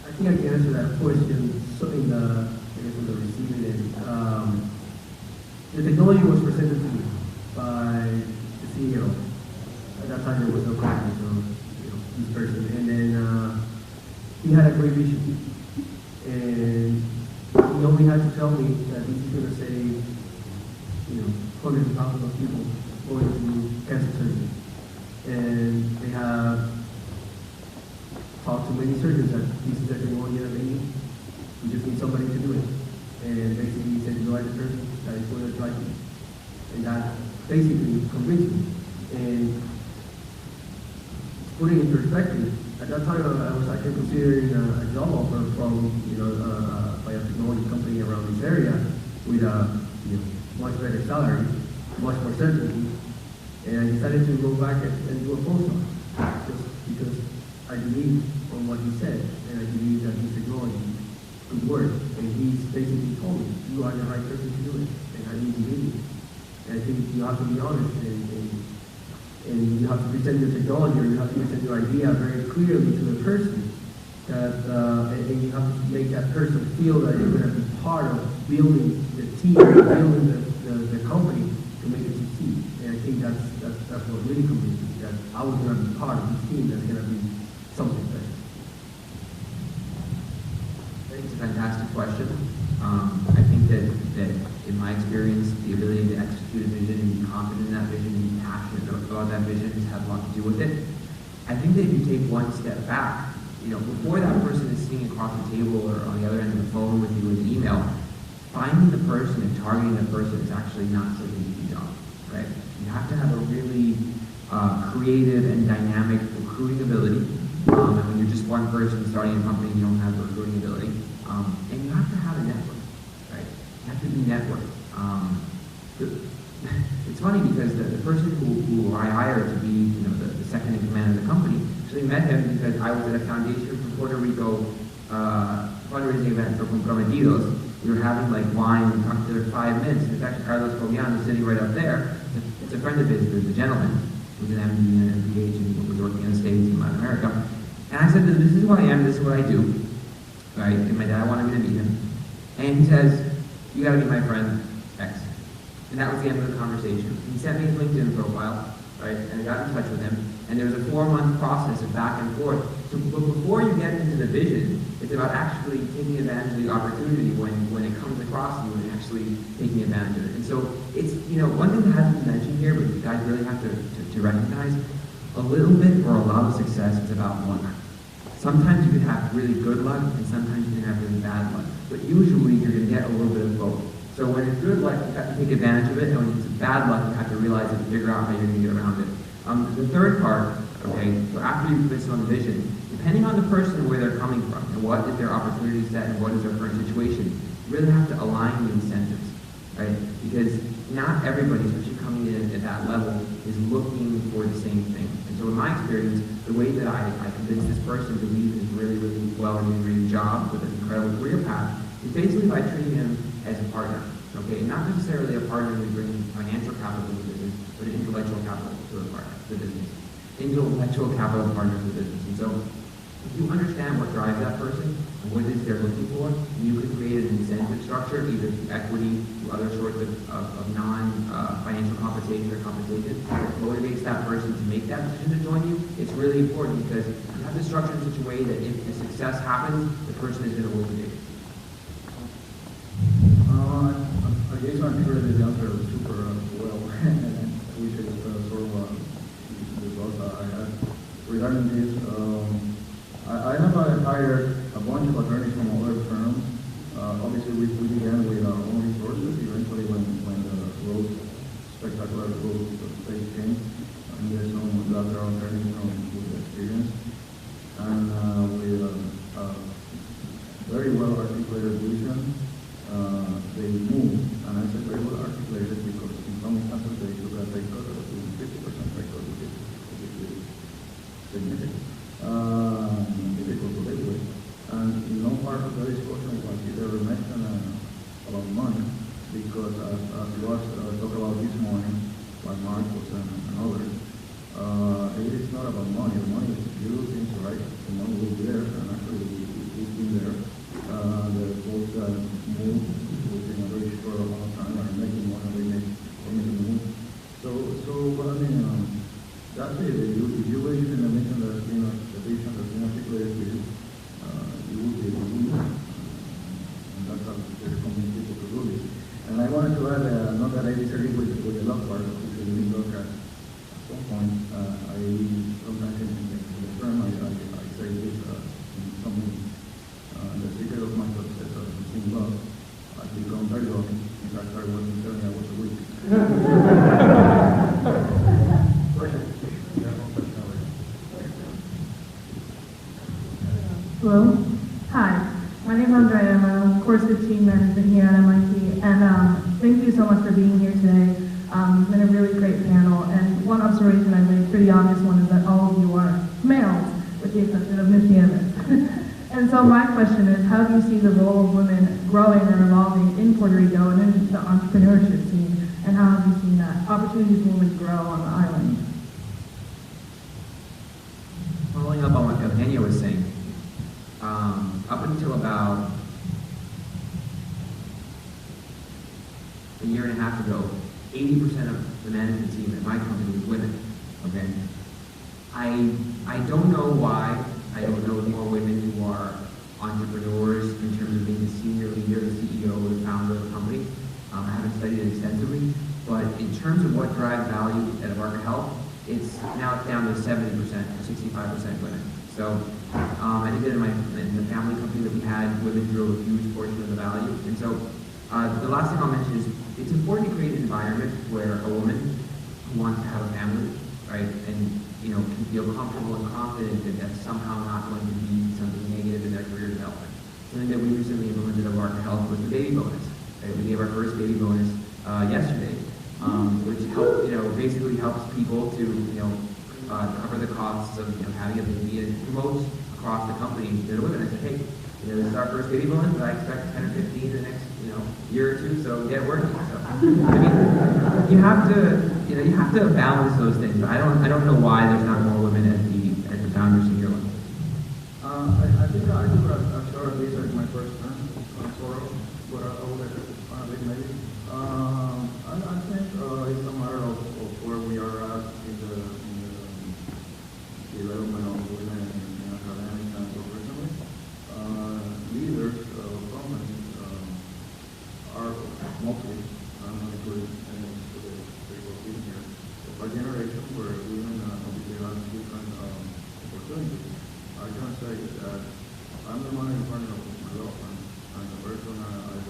I think I can answer that question in the receiving end. The technology was presented to me by the CEO. At that time, there was no company, so, you know, this person. And then he had a great vision. And he only had to tell me that this is going to save, you know, hundreds of thousands of people going to cancer surgery. And they have talked to many surgeons that this is the technology that they need. We just need somebody to do it. And basically he said, you are the person that is going to drive me. And that basically convinced me. And putting it in perspective, at that time I was actually considering a job offer from, you know, by a technology company around this area with a, you know, much better salary, much more certainty. And I decided to go back and do a postdoc just because I believe on what he said, and I believe that this technology could work. And he's basically told me, you are the right person to do it, and I need to believe you. And I think you have to be honest, and you have to present your technology, or you have to present your idea very clearly to the person, that, and you have to make that person feel that you're going to be part of building the team, building the company to make it succeed. And I think that's what really convinced me, that I was going to be part of this team that's going to be something special. I think it's a fantastic question. I think that in my experience, the ability to execute a vision and be confident in that vision and be passionate about that vision has had a lot to do with it. I think that if you take one step back, you know, before that person is sitting across the table or on the other end of the phone with you with an email, finding the person and targeting the person is actually not such an easy job, right? You have to have a really creative and dynamic recruiting ability. And when you're just one person starting a company, you don't have the recruiting ability. And you have to have a network, right? You have to be networked. It's funny because the person who I hired to be, you know, the second in command of the company, actually met him because I was at a foundation for Puerto Rico fundraising event for Comprometidos. We were having like wine and talked to her 5 minutes. And it's actually Carlos Cobian, who's sitting right up there. It's a friend of his, the gentleman. with an MD and a PhD and was working in the States and Latin America. And I said, this is who I am, this is what I do, right? And my dad wanted me to meet him. And he says, you gotta meet my friend X. And that was the end of the conversation. He sent me his LinkedIn profile, right? And I got in touch with him. And there was a 4-month process of back and forth. So but before you get into the vision, it's about actually taking advantage of the opportunity when it comes across you and actually taking advantage of it. And so it's, one thing that hasn't been mentioned here, but you guys really have to recognize, a little bit or a lot of success is about luck. Sometimes you can have really good luck, and sometimes you can have really bad luck. But usually you're going to get a little bit of both. So when it's good luck, you have to take advantage of it, and when it's bad luck, you have to realize it and figure out how you're going to get around it. The third part, okay, so after you've convinced on the vision, depending on the person and where they're coming from, and what is their opportunity set, and what is their current situation, you really have to align the incentives, right? Because not everybody, especially coming in at that level, is looking for the same thing. And so in my experience, the way that I convinced this person to leave his really, really well-remunerated job with an incredible career path is basically by treating him as a partner, okay? Not necessarily a partner who brings financial capital to the business, but an intellectual capital to the business. Intellectual capital partner to the business. And so if you understand what drives that person and what it is they're looking for, you can create an incentive structure, either through equity, through other sorts of non-financial compensation or compensation, that motivates that person to make that decision to join you. It's really important because you have to structure in such a way that if the success happens, the person is going to win the day. I guess I'm sure the answer was super well. We should sort of the results I had. Regarding this, I have hired a bunch of attorneys from other firms. Obviously, we began with our own resources. Eventually, when the growth, spectacular growth stage came, and there's some lateral attorneys with experience, and with a very well articulated vision. They moved, and I said very well articulated because in some instances they took a rate cut of 50% rate cut, which is significant, difficult to live with. And no part of the discussion was either mentioned about money, because as was talked about this morning by Marcos and others, it is not about money. The money is you do things right, the money will be there, and actually it's been there. The folks that move within a very short amount of time are making money, they make move. So I mean, that's it. If you believe in the mission that's been the vision that's been articulated to you, you will be able to do that. And that's how there's coming people to do this. And I wanted to add, not that I disagree with the love part, because we look at some point, I sometimes in the firm, I say this in some meetings. The secret of my success is in love. I've become very lucky. In fact, I working 7 hours a week. Hello. Hi. My name is Andrea. I'm a course 15 management here at MIT. And thank you so much for being here today. It's been a really great panel. And one observation I made, pretty obvious one, is that all of you are males, with the exception of Ms. Nieves. And so my question is, how do you see the role of women growing and evolving in Puerto Rico and in the entrepreneurship scene? And how have you seen that opportunities for women grow on the island? Following up on what Eugenio was saying, up until about a year and a half ago, 80% of the management team at my company was women. Okay, I don't know why. I don't know more women who are entrepreneurs in terms of being the senior leader, the CEO, or the founder of the company. I haven't studied it extensively, but in terms of what drives value at Abarca Health, it's down to 70% or 65% women. So I think that in the family company that we had, women drove a huge portion of the value. And so the last thing I'll mention is it's important to create an environment where a woman who wants to have a family, right, and can feel comfortable and confident that that's somehow not going to be something negative in their career development. Something that we recently implemented at Abarca Health was the baby bonus. Right? We gave our first baby bonus yesterday, which basically helps people to cover the costs of having a baby, and promotes across the company to the women. I said, hey, this is our first baby bonus, but I expect 10 or 15 in the next, year or two, so get working. So, I mean, you have to balance those things. I don't know why there's not more women at the founder senior level. I think I do a short research my first term, sort of, but I would like to maybe. I think it's a matter of where we are at in the development of women in academics and professionally. Leaders of companies are mostly, I'm not including any of the people in here, of a generation where women obviously have different opportunities. I can say that I'm the managing partner of my law firm, and the person I've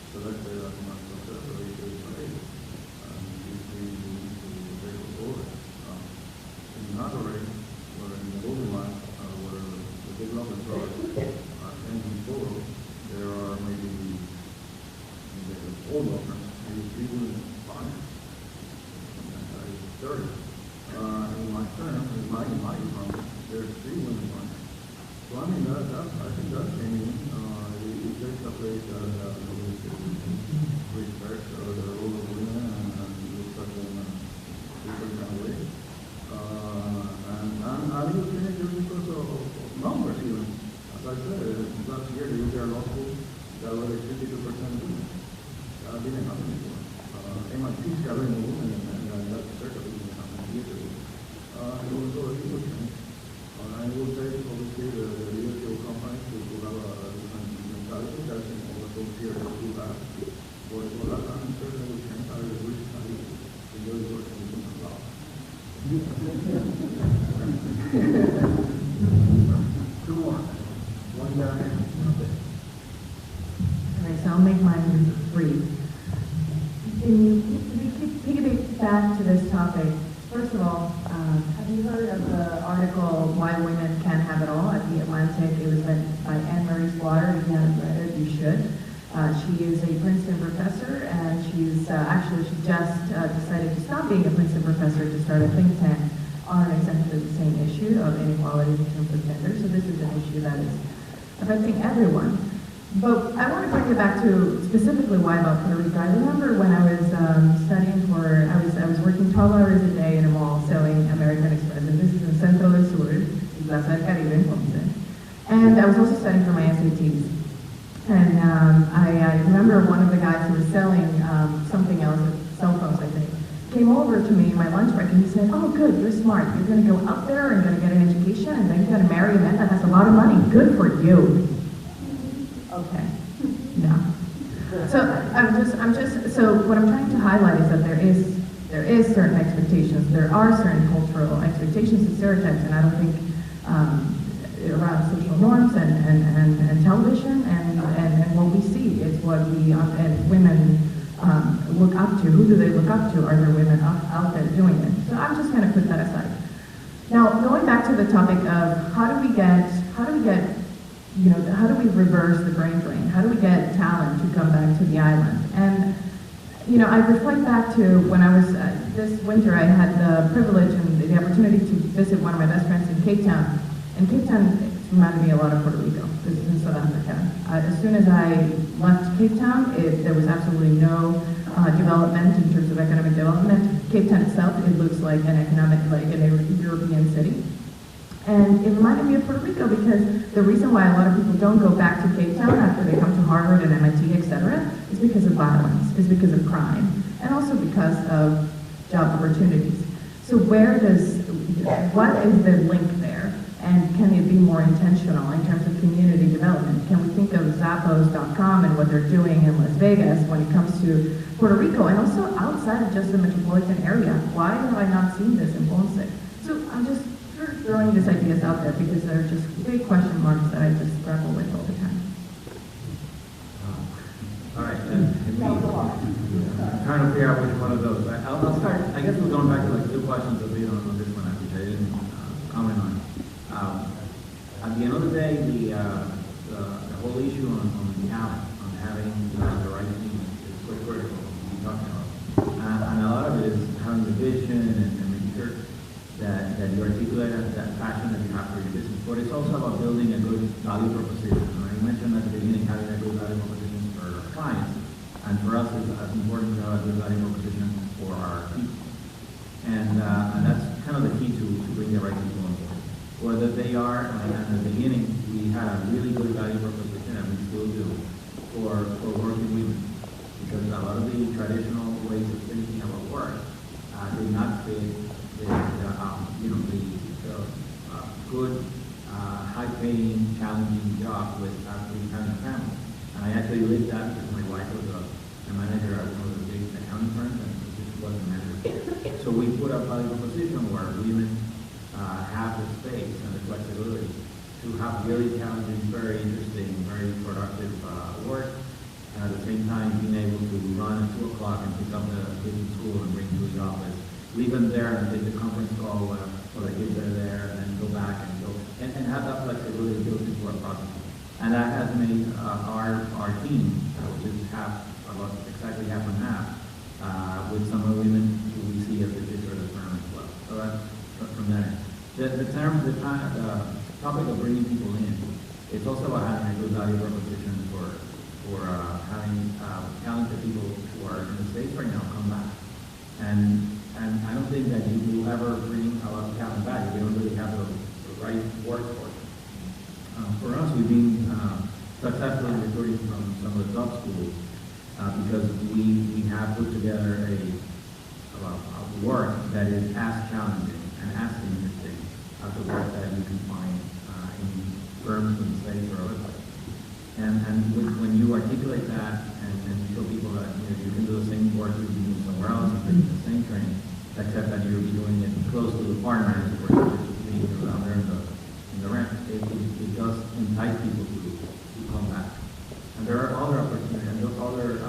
selected as my successor is a lady, and she's been to the board. In another race, or in the golden line, where the development project and before, there are maybe in the old law firm, maybe 3 women partners, and 30. In my firm, in my firm, there's 3 women partners. So I mean, I think that's changing. It takes a place that respects the role of women and looks at them in a different kind of way. And I think it's changing just because of numbers even. As I said, last year the UPR Law School, there were 52% women. That didn't happen before. MIT's got more women, and that's certainly didn't happen years ago. It was a huge change. And it will take, obviously, the leadership of companies to have a different mentality. That's in all the folks here that do that. But I'm certainly will change. I wish I enjoy working with them a lot. Two more. One guy. Alright, so I'll make mine brief. Piggyback back to this topic. First of all, have you heard of the article "Why Women Can't Have It All" at The Atlantic? It was written by Anne-Marie Slaughter. If you haven't read it, you should. She is a Princeton professor, and she just decided to stop being a Princeton professor to start a think tank on exactly the same issue of inequality in terms of gender. So this is an issue that is affecting everyone. But I want to bring it back to specifically why about Puerto Rico. I remember when I was studying I was working 12 hours a day in a mall selling American Express, and this is in Centro del Sur, in Plaza del Caribe in Ponce. And I was also studying for my SATs. And I remember one of the guys who was selling something else, cell phones I think, came over to me in my lunch break and he said, "Oh good, you're smart. You're going to go up there and going to get an education and then you're going to marry a man that has a lot of money. Good for you." Okay. No. So what I'm trying to highlight is that there is certain expectations. There are certain cultural expectations and stereotypes, and I don't think around social norms and television and what we see. It's what we and women look up to. Who do they look up to? Are there women out there doing it? So I'm just going to put that aside. Now, going back to the topic of how do we reverse the brain drain? How do we get talent to come back to the island? And, I reflect back to when I was, this winter I had the privilege and the opportunity to visit one of my best friends in Cape Town. And Cape Town reminded me a lot of Puerto Rico. This is in South Africa. As soon as I left Cape Town, there was absolutely no development in terms of economic development. Cape Town itself, it looks like an European city. And it reminded me of Puerto Rico because the reason why a lot of people don't go back to Cape Town after they come to Harvard and MIT, etc., is because of violence, is because of crime, and also because of job opportunities. So what is the link there? And can it be more intentional in terms of community development? Can we think of Zappos.com and what they're doing in Las Vegas when it comes to Puerto Rico and also outside of just the metropolitan area? Why have I not seen this in Ponce? So I'm just throwing these ideas out there because they're just big question marks that I just grapple with all the time. All right, trying to figure out which one of those. I'll start. I guess we're going back to like 2 questions that lead on this one, which I didn't comment on. At the end of the day, the whole issue on talent, on having the right team is so critical to be talking about. And a lot of it is having the vision and making sure that you articulate that passion that you have for your business. But it's also about building a good value proposition, right? you mentioned at the beginning having a good value proposition for our clients, and for us it's as important to have a good value proposition for our people. And that's kind of the key to bring the right people on board. Whether they are, and at the beginning, we had a really good value proposition, and we still do, for working women. Because a lot of the traditional ways of thinking about work did not fit the good, high-paying, challenging job with having a family. And I actually lived that because my wife was a manager at one of the big accounting firms, and this wasn't a manager. So we put a value proposition where women have the space and the flexibility to have really challenging, very interesting, very productive work, and at the same time being able to run at 2 o'clock and pick up the kids in school and bring them to the office, leave them there and take the conference call while the kids are there, and then go back and go, and have that flexibility built into our process. And that has made our team, which is exactly half and half, with some of the women who we see as the future of the firm as well. So that's from there. The topic of bringing people in, it's also about having a good value proposition for having talented people who are in the States right now come back. And I don't think that you will ever bring a lot of talent back if you don't really have the right workforce. For us, we've been successful in recruiting from some of the top schools because we have put together a work that is as challenging and as interesting as the work that you can find in firms in the States or other places. And when you articulate that and show people that you can do the same work you can do somewhere else, you can do the same training, except that you'll be doing it close to the farmers or just being out there in the ranch, it does entice people to come back. And there are other opportunities and those other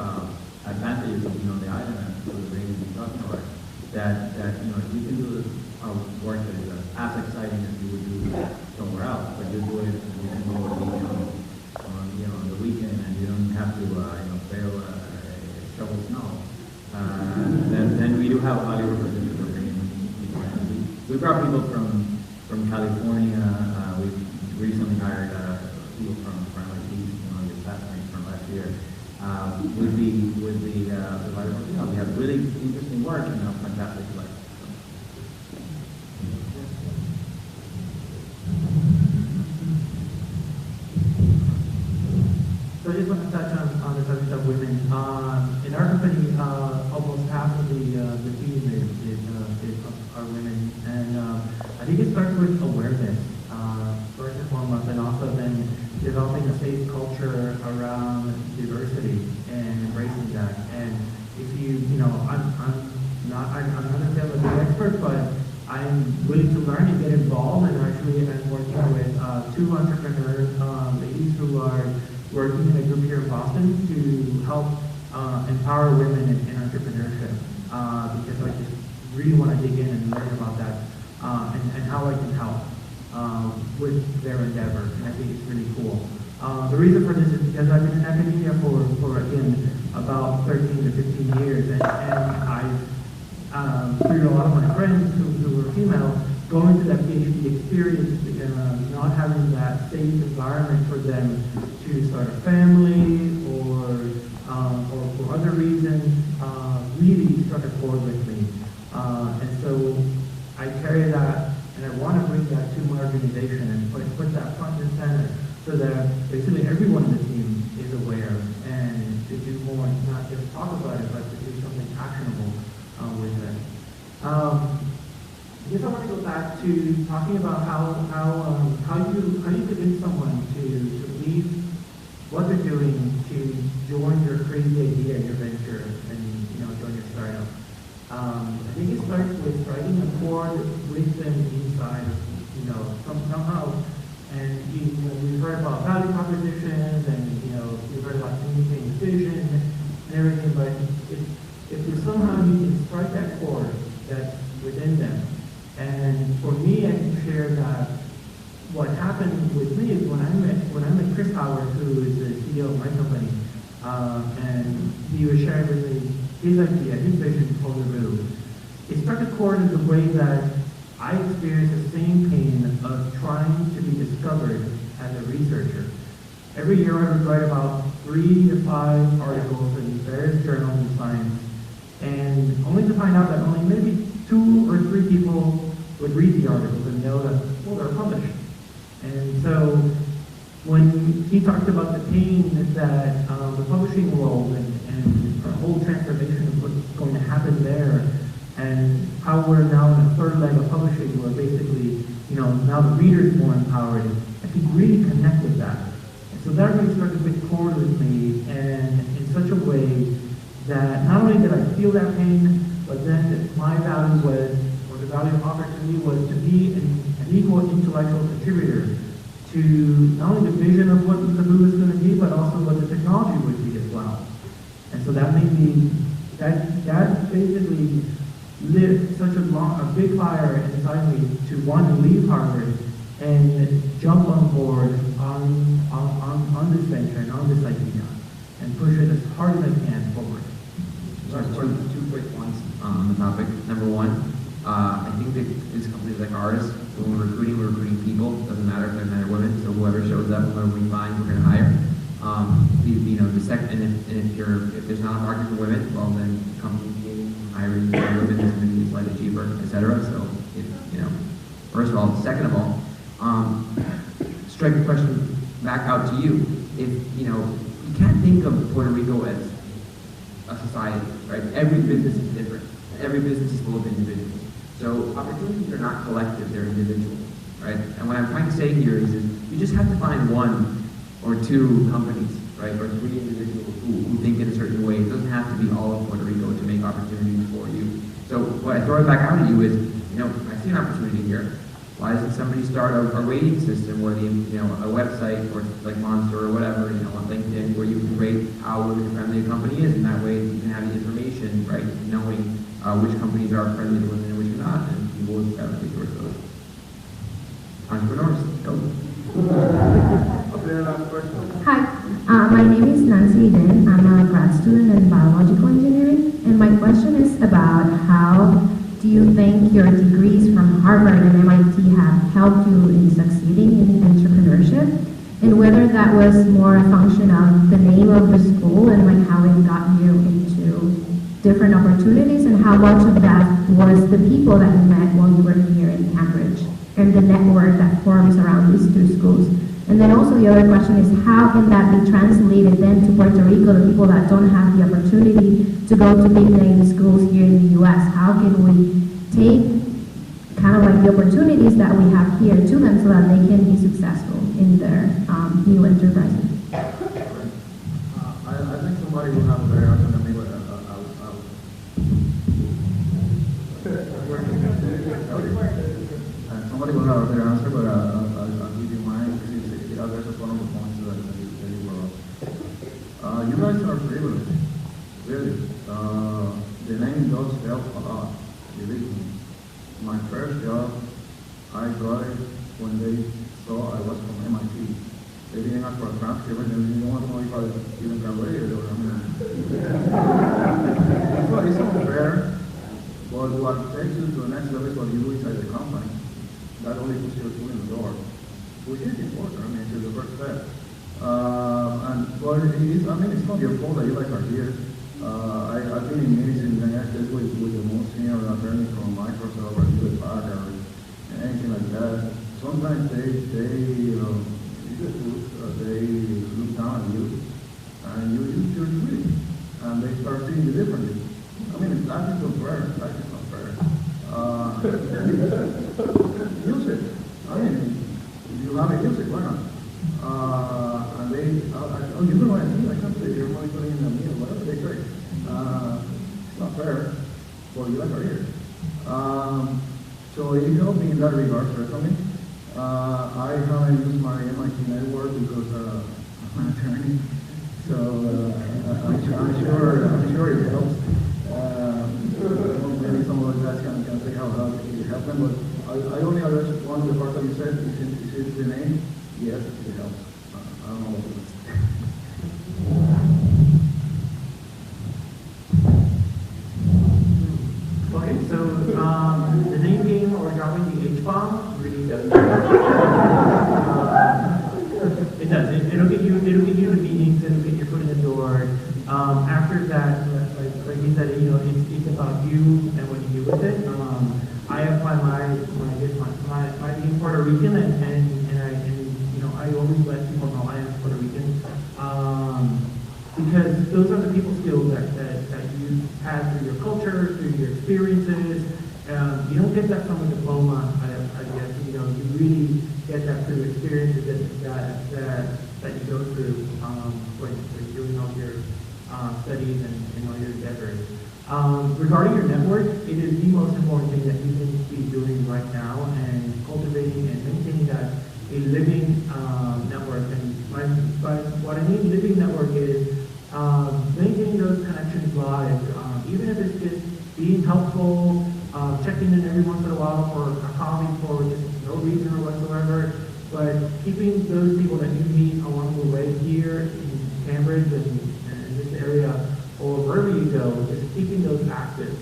advantages of being on the island and the things we've been talking about, that if you can do work that is as exciting as you would do somewhere else, but you do it and you can go on the weekend and you don't have to shovel snow, then we do have a value proposition for bringing people in. We brought people from California. We've recently hired people from MIT, the classmates from last year. With the value proposition, we have really interesting work and a fantastic life. So I just want to touch on the subject of women. In our company, almost half of the team are women, and I think it starts with awareness, first and foremost, and also then developing a safe culture around diversity and embracing that. And if I'm not necessarily an expert, but I'm willing to learn and get involved, and actually I'm working with 2 entrepreneurs, ladies who are working in a group here in Boston to help empower women in entrepreneurship, because I just really want to dig in and learn about that and how I can help with their endeavor, and I think it's really cool. The reason for this is because I've been in academia for again, about 13 to 15 years, and I've through a lot of my friends who were female, going through that PhD experience, not having that safe environment for them to start a family or for other reasons, really struck a chord with me. And so I carry that, and I want to bring that to my organization and put that front and center so that basically everyone in the team is aware and to do more, not just talk about it, but to do something actionable with it. I guess I want to go back to talking about how you convince someone to leave what they're doing to join your crazy idea, your venture, and join your startup. I think it starts with striking a chord with them inside, somehow. And we've heard about value propositions, and we've heard about communicating vision and everything. But if somehow you can strike that chord that's within them. And for me, I can share that what happened with me is when I met Chris Howard, who is the CEO of my company, and he was sharing with me his idea, his vision for the Rue. It struck a chord in the way that I experienced the same pain of trying to be discovered as a researcher. every year I would write about 3 to 5 articles in various journals of science, and only to find out that only maybe 2 or 3 people would read the articles and know that, well, they're published. And so when he talked about the pain that the publishing world and the whole transformation of what's going to happen there, and how we're now in a third leg of publishing where basically, now the reader is more empowered, I could really connect with that. And so that really struck a big chord with me, and in such a way that not only did I feel that pain, but then my value was, or the value of opportunity was to be an equal intellectual contributor to not only the vision of what the move is going to be, but also what the technology would be as well. And so that made me, that basically lit such a big fire inside me to want to leave Harvard and jump on board on this venture and on this idea and push it as hard as I can forward. Two quick ones on the topic. Number one, I think that these companies like ours, when we're recruiting people. Doesn't matter if they're men or women. So whoever shows up, whoever we find, we're going to hire. The second, and if there's not a market for women, well then companies hiring women is going to be slightly cheaper, etc. So first of all, second of all, strike the question back out to you. If you can't think of Puerto Rico as a society, right? Every business is different. Every business is full of individuals. So opportunities are not collective, they're individual, right? And what I'm trying to say here is you just have to find 1 or 2 companies, right? Or 3 individuals who think in a certain way. It doesn't have to be all of Puerto Rico to make opportunities for you. So what I throw it back out at you is, I see an opportunity here. Why doesn't somebody start a rating system where a website or like Monster or whatever, on LinkedIn, where you can rate how women-friendly a company is, and that way you can have the information, right, knowing which companies are friendly to women and which are not, and people will gravitate towards those. Entrepreneurs, go. Hi, my name is Nancy Eden. I'm a grad student in biological engineering, and my question is about how do you think your degrees from Harvard and MIT have helped you in succeeding in entrepreneurship, and whether that was more a function of the name of the school and like how it got you into different opportunities, and how much of that was the people that you met while you were here in Cambridge and the network that forms around these 2 schools. And then also the other question is, how can that be translated then to Puerto Rico, the people that don't have the opportunity to go to big name schools here in the US? How can we take kind of like the opportunities that we have here to them so that they can be successful in their new enterprises? I think somebody will have a better answer than me, but somebody will have a better answer, but I'll give you mine because it addresses one of the points that you brought up. You guys are privileged, really. The name does help a lot, believe me. My first job, I got it when they saw I was from MIT. They didn't ask for a transcript, and they didn't want to know if I even graduated or it's unfair, but what takes you to the next level is what you do inside the company. That only puts your foot in the door, which is important. It's the first step. But it's not your fault that you guys are here. I've been in meetings in the United States with the most senior attorney from Microsoft or Deepak or anything like that. Sometimes they look down on you, and you use your degree, and they start seeing you differently. Life is not fair. Life is not fair. Use it. If you have it, use it. Why not? And they, you know what I mean? I can't say you're only putting in a meal, whatever they say. It's not fair. Well, you guys are here. So it helped me in that regard, certainly. I haven't used my MIT network because I'm an attorney. So I'm sure it helps. Maybe some of us can say how it helped them, but I only addressed one of the parts that you said. Is it the name? Yes, it helps. I don't know what it is. Okay, so the name game or dropping the H-bomb really doesn't. It does. It'll captures that, like he said, you know, it's about you and what you do with it. I apply my being Puerto Rican, and you know, I always let people know I am Puerto Rican, because those are the people skills that you have through your culture, through your experiences. You don't get that from a diploma, I guess. You know, you really get that through experiences that you go through when you're doing all your studies and all your endeavors. Regarding your network, it is the most important thing that you can be doing right now, and cultivating and maintaining that a living network. And by what I mean living network is maintaining those connections live, even if it's just being helpful, checking in every once in a while for a coffee for just no reason or whatsoever, but keeping those people that you meet along the way here in Cambridge and in this area, or wherever you go, just keeping those active.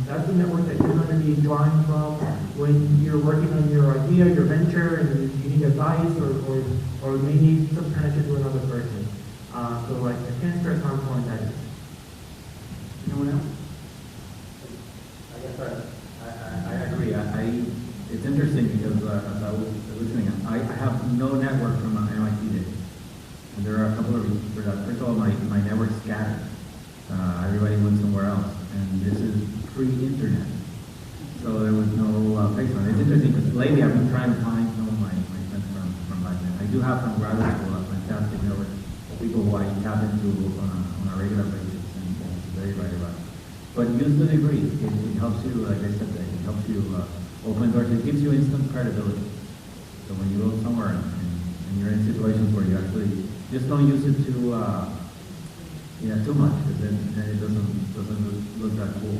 That's the network that you're going to be drawing from when you're working on your idea, your venture, and you need advice or may need some connection to another person. So like, I can't stress how important that is. Anyone else? I guess I agree. It's interesting because as I was listening, I have no network from MIT days. And there are a couple of reasons for that. First of all, my network's scattered. Everybody went somewhere else. And this is pre-internet. So there was no place on it. It's interesting because lately I've been trying to find some of my friends from back then. I do have from graduate school a fantastic network of people who I tap into on a regular basis, and it's very, very well. But use the degree. It helps you, like I said, it helps you open doors. It gives you instant credibility. So when you go somewhere and you're in situations where you actually just don't use it to too much, because then it doesn't look that cool.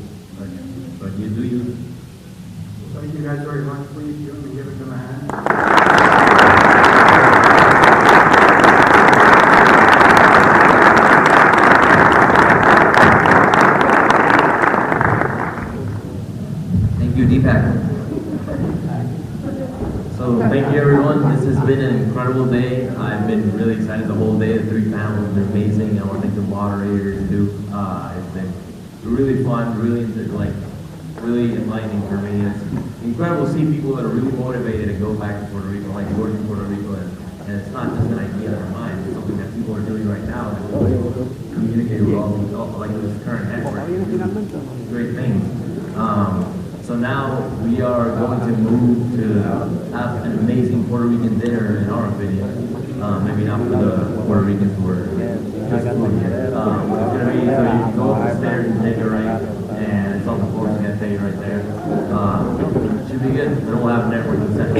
But you do use it. Thank you guys very much. Please give them a hand. Thank you, Deepak. So thank you, everyone. This has been an incredible day. I've been really excited the whole day. The 3 panels have been amazing. I want to thank the moderators too. It's been really fun, really enlightening for me. It's incredible to see people that are really motivated to go back to Puerto Rico, like Jorge in Puerto Rico, and it's not just an idea in their mind. It's something that people are doing right now. That communicate with all like this current network. Great things. So now we are going to move to have an amazing Puerto Rican dinner, in our opinion. Maybe not for the Puerto Ricans who are just food. It's going to be, so you can go upstairs and take it right, and it's on the floor, so you can take it right there. Should be good. Then we'll have networking sessions.